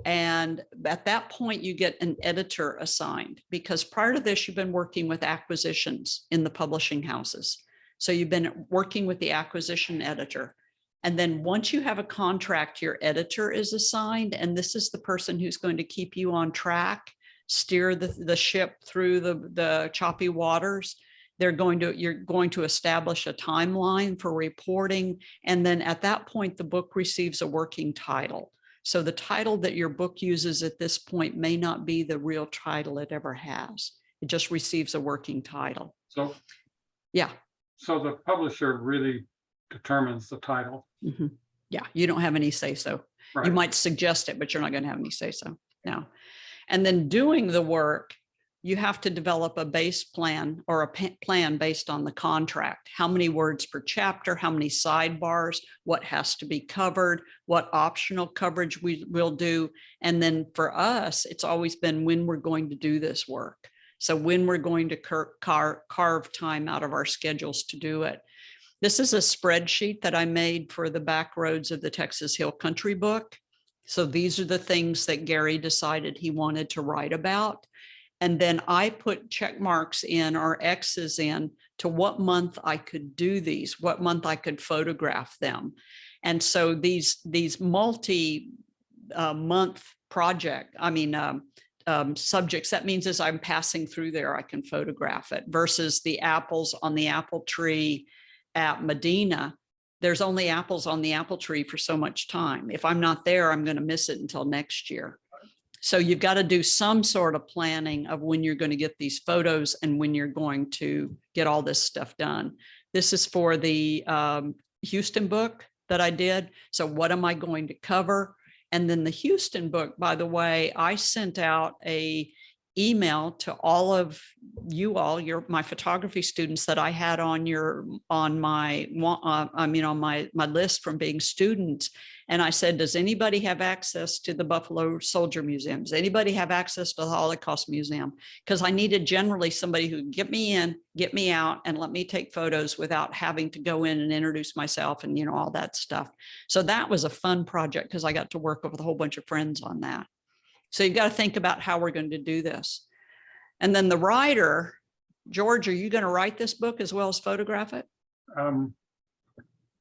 And at that point, you get an editor assigned, because prior to this, you've been working with acquisitions in the publishing houses. So you've been working with the acquisition editor. And then once you have a contract, your editor is assigned, and this is the person who's going to keep you on track, steer the ship through the choppy waters. You're going to establish a timeline for reporting. And then at that point, the book receives a working title. So the title that your book uses at this point may not be the real title it ever has. It just receives a working title. So, Yeah. so the publisher really determines the title. Mhm. Yeah, you don't have any say so. You Right. might suggest it, but you're not going to have any say so. No. And then doing the work, you have to develop a base plan or a plan based on the contract. How many words per chapter, how many sidebars, what has to be covered, what optional coverage we will do. And then for us, it's always been when we're going to do this work. So when we're going to carve time out of our schedules to do it. This is a spreadsheet that I made for the back roads of the Texas Hill Country book. So these are the things that Gary decided he wanted to write about. And then I put check marks in or X's in to what month I could do these, what month I could photograph them. And so these multi-month project, subjects, that means as I'm passing through there, I can photograph it, versus the apples on the apple tree at Medina. There's only apples on the apple tree for so much time. If I'm not there, I'm going to miss it until next year. So you've got to do some sort of planning of when you're going to get these photos and when you're going to get all this stuff done. This is for the Houston book that I did. So what am I going to cover? And then the Houston book, by the way, I sent out a email to all of you all, my photography students that I had on my list from being students. And I said, does anybody have access to the Buffalo Soldier Museum? Does anybody have access to the Holocaust Museum? Because I needed generally somebody who could get me in, get me out, and let me take photos without having to go in and introduce myself and, all that stuff. So that was a fun project because I got to work with a whole bunch of friends on that. So you've got to think about how we're going to do this. And then the writer, George, are you going to write this book as well as photograph it?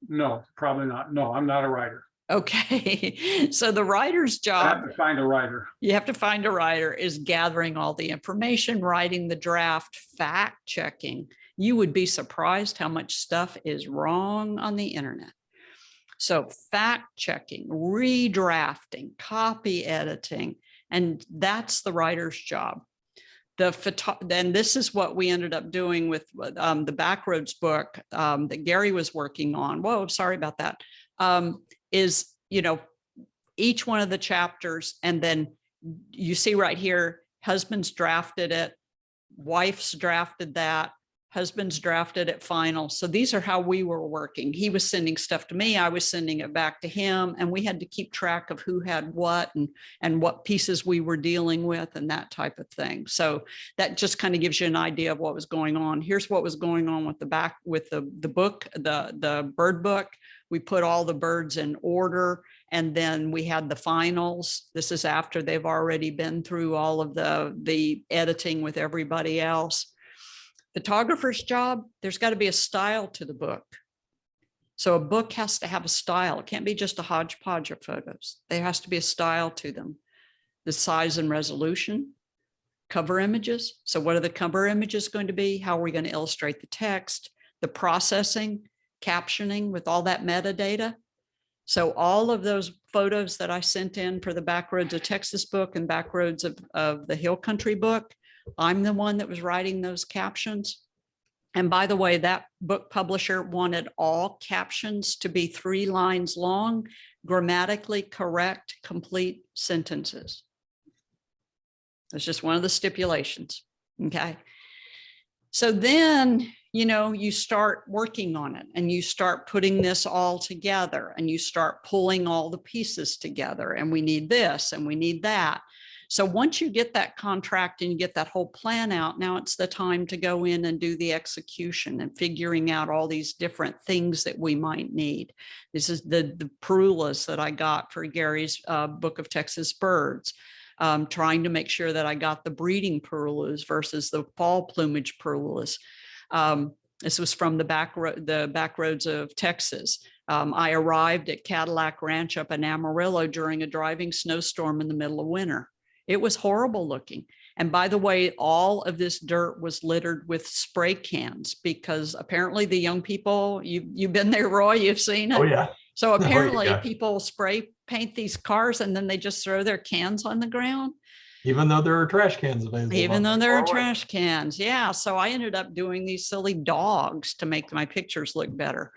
No, probably not. No, I'm not a writer. Okay. So the writer's I job, have to find a writer. you have to find a writer, is gathering all the information, writing the draft, fact checking. You would be surprised how much stuff is wrong on the internet. So fact checking, redrafting, copy editing, and that's the writer's job. Then this is what we ended up doing with the Backroads book that Gary was working on. Whoa, sorry about that. Is, each one of the chapters, and then you see right here, husband's drafted it, wife's drafted that, husband's drafted it final. So these are how we were working. He was sending stuff to me, I was sending it back to him, and we had to keep track of who had what and what pieces we were dealing with and that type of thing. So that just kind of gives you an idea of what was going on. Here's what was going on with the book, the bird book. We put all the birds in order, and then we had the finals. This is after they've already been through all of the editing with everybody else. Photographer's job, there's got to be a style to the book. So a book has to have a style. It can't be just a hodgepodge of photos. There has to be a style to them. The size and resolution, cover images. So what are the cover images going to be? How are we going to illustrate the text? The processing, captioning with all that metadata. So all of those photos that I sent in for the Backroads of Texas book and Backroads of the Hill Country book, I'm the one that was writing those captions. And by the way, that book publisher wanted all captions to be 3 lines long, grammatically correct, complete sentences. That's just one of the stipulations. Okay. So then, you start working on it and you start putting this all together and you start pulling all the pieces together, and we need this and we need that. So once you get that contract and you get that whole plan out, now it's the time to go in and do the execution and figuring out all these different things that we might need. This is the parulas that I got for Gary's Book of Texas Birds. Trying to make sure that I got the breeding parulas versus the fall plumage parulas. This was from the back roads of Texas. I arrived at Cadillac Ranch up in Amarillo during a driving snowstorm in the middle of winter. It was horrible looking. And by the way, all of this dirt was littered with spray cans because apparently the young people, you've been there, Roy, you've seen it. Oh, yeah. So apparently yeah. people spray paint these cars and then they just throw their cans on the ground. Even though there are trash cans available. Even not though very there are far away. trash cans. Yeah. So I ended up doing these silly dogs to make my pictures look better.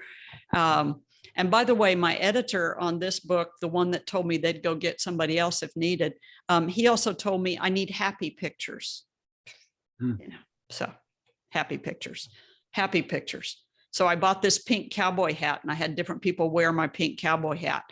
And by the way, my editor on this book, the one that told me they'd go get somebody else if needed, he also told me I need happy pictures. Hmm. You know, so happy pictures. So I bought this pink cowboy hat and I had different people wear my pink cowboy hat.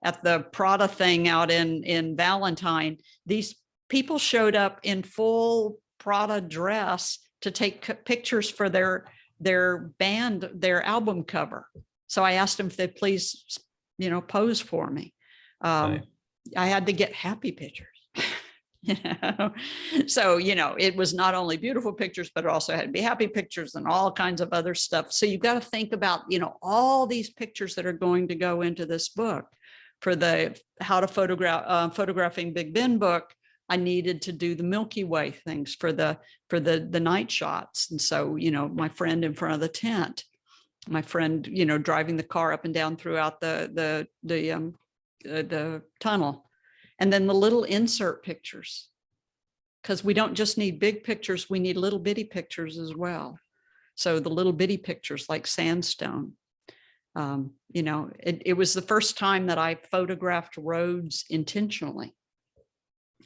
At the Prada thing out in Valentine, these people showed up in full Prada dress to take pictures for their band, their album cover. So I asked them if they'd please, pose for me. Right. I had to get happy pictures. So, it was not only beautiful pictures, but it also had to be happy pictures and all kinds of other stuff. So you've got to think about, all these pictures that are going to go into this book. For the How to Photographing Big Bend book, I needed to do the Milky Way things for the night shots. And so, my friend in front of the tent, my friend, driving the car up and down throughout the tunnel. And then the little insert pictures, because we don't just need big pictures, we need little bitty pictures as well. So the little bitty pictures like sandstone. It was the first time that I photographed roads intentionally.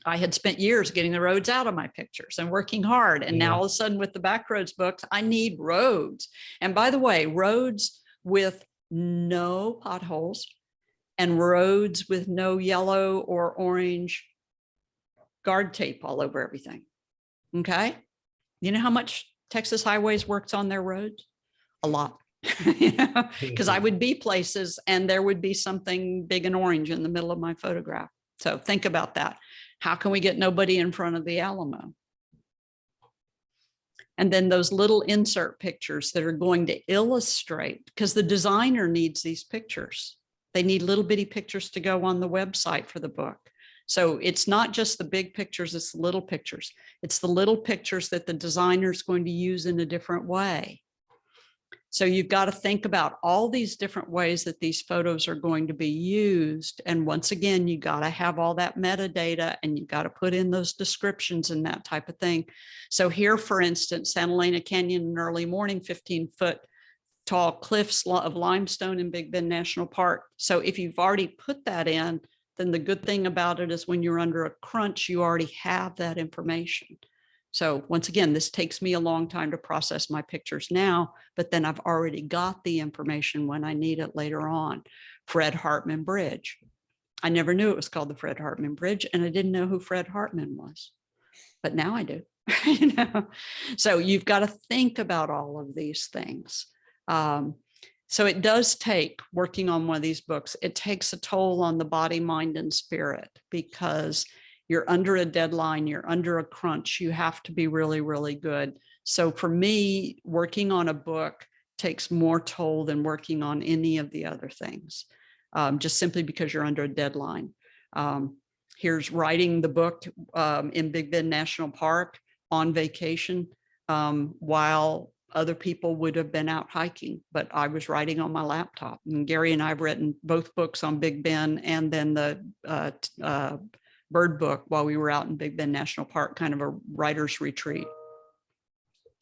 I had spent years getting the roads out of my pictures and working hard. And now all of a sudden with the Backroads books, I need roads. And by the way, roads with no potholes and roads with no yellow or orange guard tape all over everything. Okay. You know how much Texas Highways works on their roads? A lot. Because I would be places and there would be something big and orange in the middle of my photograph. So think about that. How can we get nobody in front of the Alamo? And then those little insert pictures that are going to illustrate, because the designer needs these pictures. They need little bitty pictures to go on the website for the book. So it's not just the big pictures, it's the little pictures. It's the little pictures that the designer is going to use in a different way. So you've got to think about all these different ways that these photos are going to be used. And once again, you got to have all that metadata and you got to put in those descriptions and that type of thing. So here, for instance, Santa Elena Canyon in early morning, 15-foot tall cliffs of limestone in Big Bend National Park. So if you've already put that in, then the good thing about it is when you're under a crunch, you already have that information. So once again, this takes me a long time to process my pictures now, but then I've already got the information when I need it later on. Fred Hartman Bridge. I never knew it was called the Fred Hartman Bridge, and I didn't know who Fred Hartman was, but now I do. So you've got to think about all of these things. So it does take, working on one of these books, it takes a toll on the body, mind, and spirit, because you're under a deadline, you're under a crunch, you have to be really, really good. So for me, working on a book takes more toll than working on any of the other things, just simply because you're under a deadline. Here's writing the book in Big Bend National Park on vacation while other people would have been out hiking, but I was writing on my laptop. And Gary and I have written both books on Big Bend and then the bird book while we were out in Big Bend National Park, kind of a writer's retreat.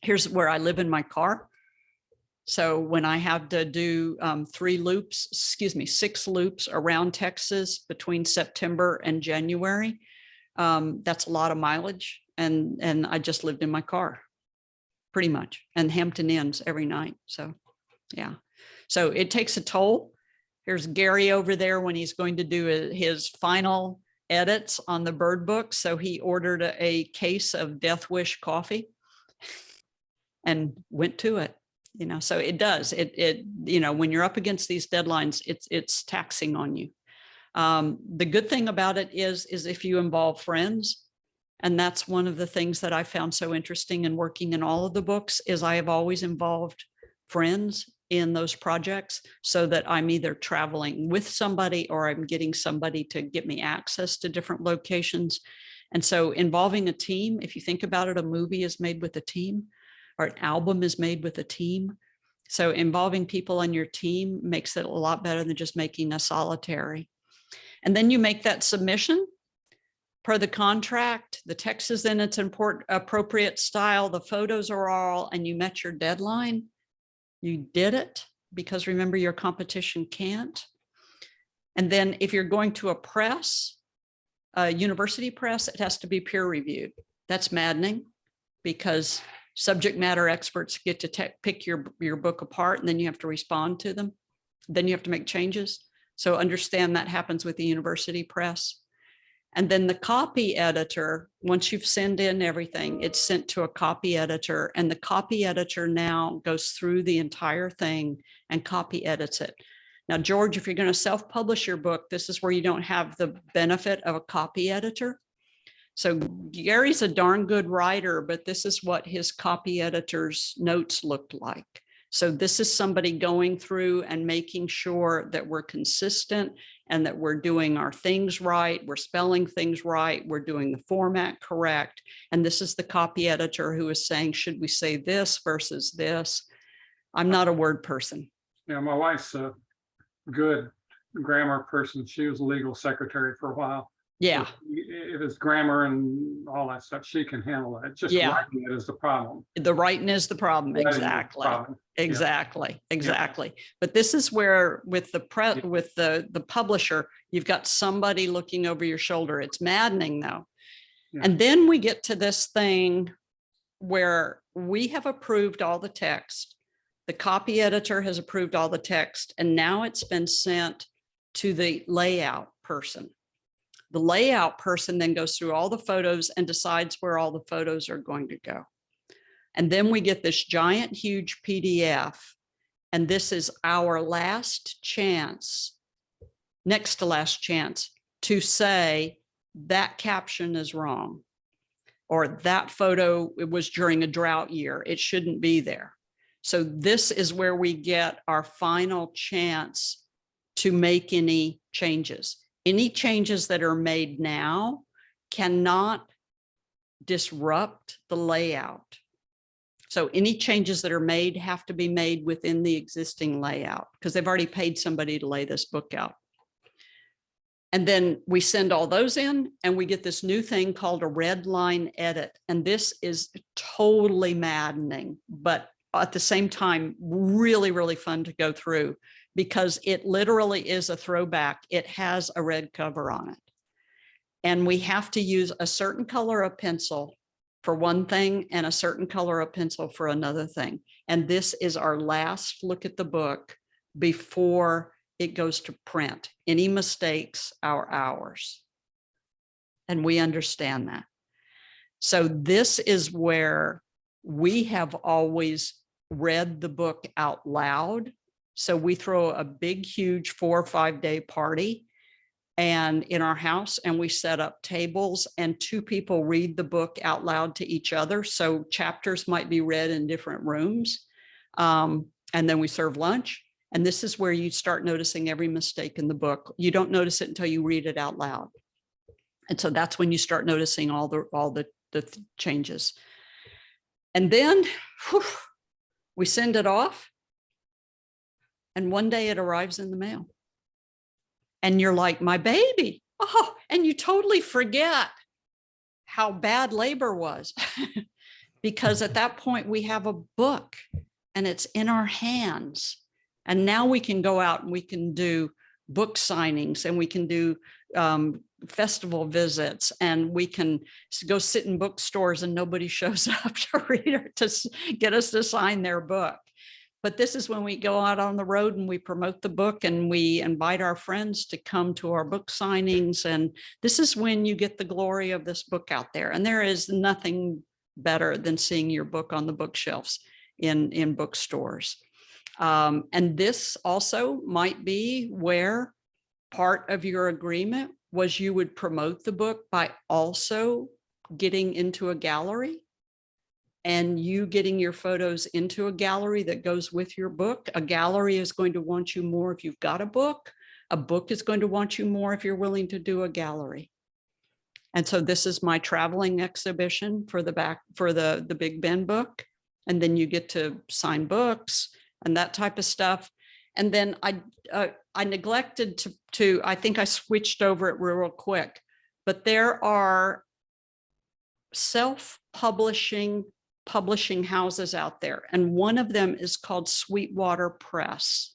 Here's where I live in my car. So when I have to do 6 loops around Texas between September and January, that's a lot of mileage. And I just lived in my car pretty much, and Hampton Inns every night. So yeah, so it takes a toll. Here's Gary over there when he's going to do his final edits on the Bird book. So he ordered a case of Death Wish coffee and went to it. So it does, when you're up against these deadlines, it's taxing on you. The good thing about it is if you involve friends, and that's one of the things that I found so interesting in working in all of the books, is I have always involved friends in those projects, so that I'm either traveling with somebody or I'm getting somebody to get me access to different locations. And so involving a team, if you think about it, a movie is made with a team, or an album is made with a team. So involving people on your team makes it a lot better than just making a solitary. And then you make that submission per the contract, the text is in its appropriate style, the photos are all, and you met your deadline. You did it, because remember, your competition can't. And then if you're going to a university press, it has to be peer reviewed. That's maddening, because subject matter experts get to pick your book apart, and then you have to respond to them. Then you have to make changes. So understand that happens with the university press. And then the copy editor, once you've sent in everything, it's sent to a copy editor, and the copy editor now goes through the entire thing and copy edits it. Now, George, if you're going to self-publish your book, this is where you don't have the benefit of a copy editor. So Gary's a darn good writer, but this is what his copy editor's notes looked like. So this is somebody going through and making sure that we're consistent and that we're doing our things right, we're spelling things right, we're doing the format correct. And this is the copy editor who is saying, should we say this versus this? I'm not a word person. Yeah, my wife's a good grammar person. She was a legal secretary for a while. Yeah, If it's grammar and all that stuff, she can handle it. Just Yeah. writing it is the problem. the writing is the problem. Writing is the Exactly. problem. Exactly. But this is where with the publisher, you've got somebody looking over your shoulder. It's maddening though. Yeah. And then we get to this thing where we have approved all the text. The copy editor has approved all the text, and now it's been sent to the layout person. The layout person then goes through all the photos and decides where all the photos are going to go. And then we get this giant, huge PDF. And this is our last chance, next to last chance, to say that caption is wrong, or that photo, it was during a drought year, it shouldn't be there. So this is where we get our final chance to make any changes. Any changes that are made now cannot disrupt the layout. So any changes that are made have to be made within the existing layout, because they've already paid somebody to lay this book out. And then we send all those in, and we get this new thing called a red line edit. And this is totally maddening, but at the same time, really, really fun to go through, because it literally is a throwback. It has a red cover on it. And we have to use a certain color of pencil for one thing and a certain color of pencil for another thing. And this is our last look at the book before it goes to print. Any mistakes are ours. And we understand that. So this is where we have always read the book out loud. So we throw a big, huge 4 or 5 day party and in our house, and we set up tables, and 2 people read the book out loud to each other. So chapters might be read in different rooms. And then we serve lunch. And this is where you start noticing every mistake in the book. You don't notice it until you read it out loud. And so that's when you start noticing all the changes. And then we send it off. And one day it arrives in the mail. And you're like, my baby. Oh, and you totally forget how bad labor was. Because at that point we have a book and it's in our hands. And now we can go out and we can do book signings, and we can do festival visits, and we can go sit in bookstores and nobody shows up to read or to get us to sign their book. But this is when we go out on the road and we promote the book and we invite our friends to come to our book signings. And this is when you get the glory of this book out there. And there is nothing better than seeing your book on the bookshelves in bookstores. And this also might be where part of your agreement was you would promote the book by also getting into a gallery and you getting your photos into a gallery that goes with your book. A gallery is going to want you more if you've got a book. A book is going to want you more if you're willing to do a gallery. And so this is my traveling exhibition for the Big Ben book. And then you get to sign books and that type of stuff. And then I neglected to, I think I switched over it real quick, but there are self-publishing publishing houses out there. And one of them is called Sweetwater Press.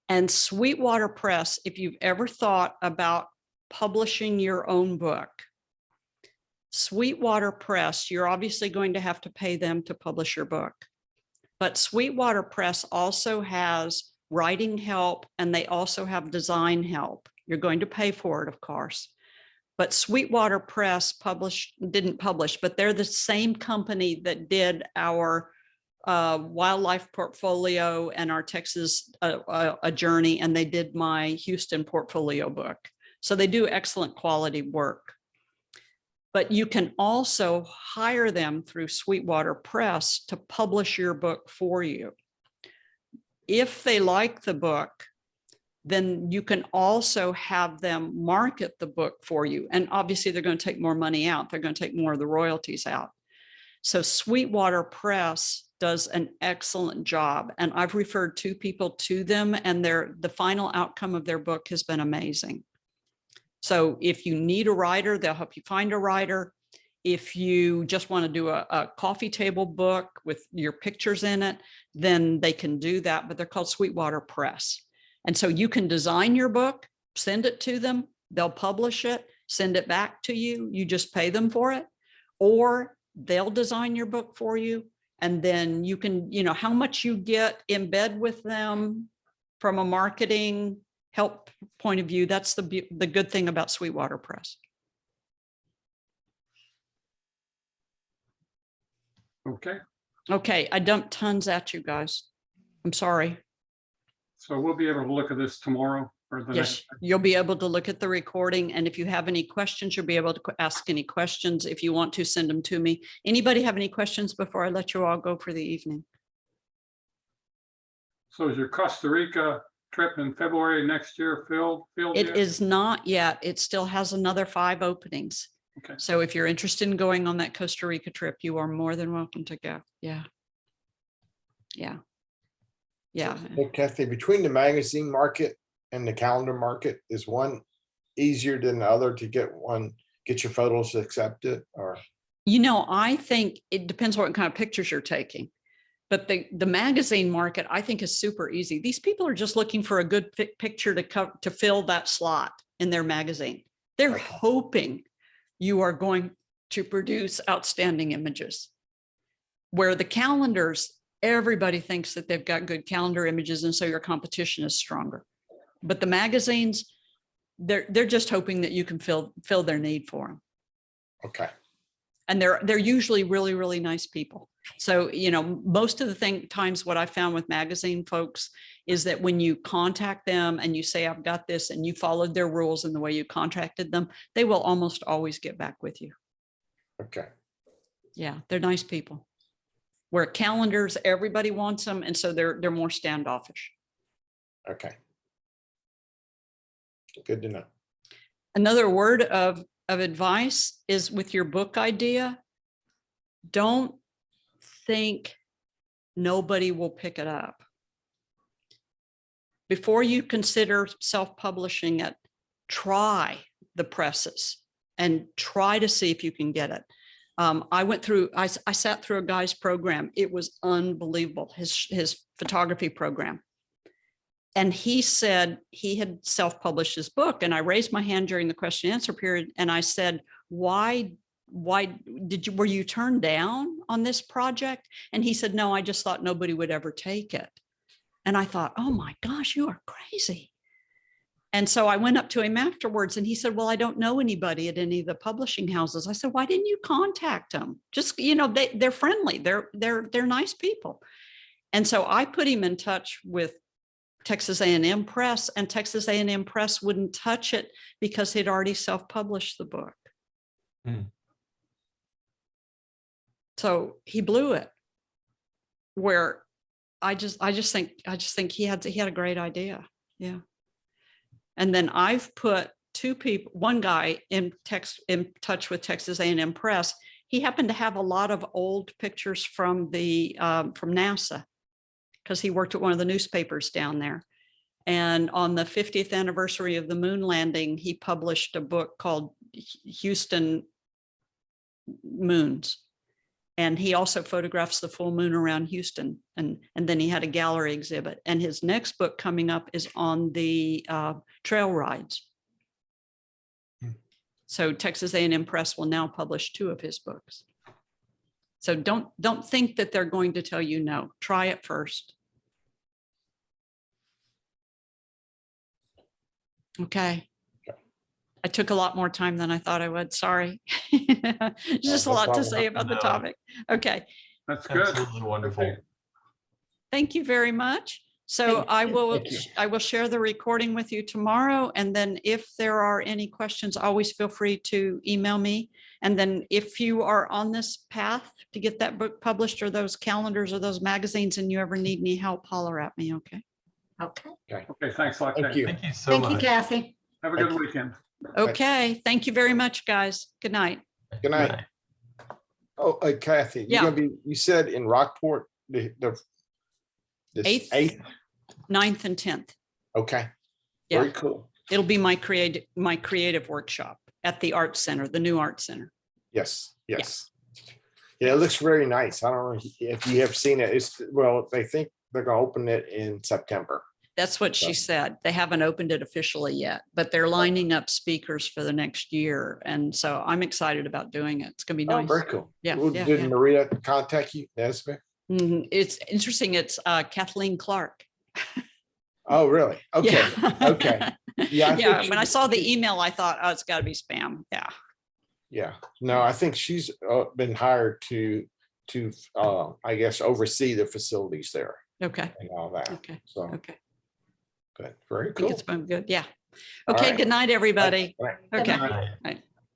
And Sweetwater Press, if you've ever thought about publishing your own book, Sweetwater Press, you're obviously going to have to pay them to publish your book. But Sweetwater Press also has writing help and they also have design help. You're going to pay for it, of course. But Sweetwater Press didn't publish, but they're the same company that did our wildlife portfolio and our Texas a journey, and they did my Houston portfolio book. So they do excellent quality work. But you can also hire them through Sweetwater Press to publish your book for you. If they like the book, then you can also have them market the book for you. And obviously they're going to take more money out. They're going to take more of the royalties out. So Sweetwater Press does an excellent job. And I've referred 2 people to them and the final outcome of their book has been amazing. So if you need a writer, they'll help you find a writer. If you just want to do a coffee table book with your pictures in it, then they can do that, but they're called Sweetwater Press. And so you can design your book, send it to them, they'll publish it, send it back to you, you just pay them for it, or they'll design your book for you. And then you can, how much you get in bed with them from a marketing help point of view, that's the good thing about Sweetwater Press. Okay, Okay, I dumped tons at you guys. I'm sorry. so we'll be able to look at this tomorrow or the Yes, next. you'll be able to look at the recording, and if you have any questions, you'll be able to ask any questions. If you want to, send them to me. Anybody have any questions before I let you all go for the evening? So is your Costa Rica trip in February next year filled It yet? is not yet. It still has another 5 openings. Okay. So if you're interested in going on that Costa Rica trip, you are more than welcome to go. Yeah. Yeah. Yeah. Hey, Kathy, between the magazine market and the calendar market, is one easier than the other to get your photos accepted, or? I think it depends what kind of pictures you're taking. But the magazine market, I think, is super easy. These people are just looking for a good picture to fill that slot in their magazine. They're Okay. hoping you are going to produce outstanding images. Where the calendars, everybody thinks that they've got good calendar images, and so your competition is stronger. But the magazines, they're just hoping that you can fill their need for them. Okay, And they're usually really, really nice people. So, most of the times what I found with magazine folks is that when you contact them and you say, I've got this, and you followed their rules and the way you contracted them, they will almost always get back with you. okay, Yeah, they're nice people. Where calendars, everybody wants them. And so they're more standoffish. okay. Good to know. Another word of advice is with your book idea, don't think nobody will pick it up. Before you consider self-publishing it, try the presses and try to see if you can get it. I sat through a guy's program. It was unbelievable, his photography program. And he said he had self-published his book. And I raised my hand during the question and answer period. And I said, why why were you turned down on this project? And he said, no, I just thought nobody would ever take it. And I thought, oh my gosh, you are crazy. And so I went up to him afterwards and he said, well, I don't know anybody at any of the publishing houses. I said, why didn't you contact them? Just, they're friendly. They're nice people. And so I put him in touch with Texas A&M Press, and Texas A&M Press wouldn't touch it because he'd already self-published the book. So he blew it. Where I just think he had a great idea. Yeah. And then I've put two people, one guy in touch with Texas A&M Press. He happened to have a lot of old pictures from from NASA, because he worked at one of the newspapers down there. And on the 50th anniversary of the moon landing, he published a book called Houston Moons. And he also photographs the full moon around Houston. And then he had a gallery exhibit. And his next book coming up is on the trail rides. So Texas A&M Press will now publish 2 of his books. So don't think that they're going to tell you no. Try it first. Okay. I took a lot more time than I thought I would. Sorry. Just a no lot to problem. say about the No. topic. Okay. That's good. Absolutely wonderful. Okay. Thank you very much. So I will Thank you. share the recording with you tomorrow. And then if there are any questions, always feel free to email me. And then if you are on this path to get that book published, or those calendars or those magazines, and you ever need any help, holler at me. Okay. Okay. Okay, thanks a lot. Thank Kathy. you. Thank you so Thank you, much. Kathy. Have a good weekend. Okay. Thank you very much, guys. Good night. Good night. Oh, Kathy, Yeah. you're gonna be, you said in Rockport, this 8th, 8th? 9th and 10th. Okay. Yeah. Very cool. It'll be my creative workshop at the Art Center, the new Art Center. Yes, yes. Yeah, it looks very nice. I don't know if you have seen it. Well, they think they're gonna open it in September. That's what she said. They haven't opened it officially yet, but they're lining up speakers for the next year. And so I'm excited about doing it. It's going to be Oh, nice. very cool. Yeah, Well, yeah, did yeah. Maria contact you, Nesbitt? It's interesting. It's Kathleen Clark. Oh, really? Okay, Yeah. okay. Yeah, I Yeah. think When I she- saw the email, I thought, oh, it's got to be spam. Yeah. Yeah, no, I think she's been hired to I guess, oversee the facilities there Okay. and all that. Okay. So, Okay. good, very I think cool. it's been good. Yeah. All Okay. right. Good night, everybody. Right. Okay. Good night. Right.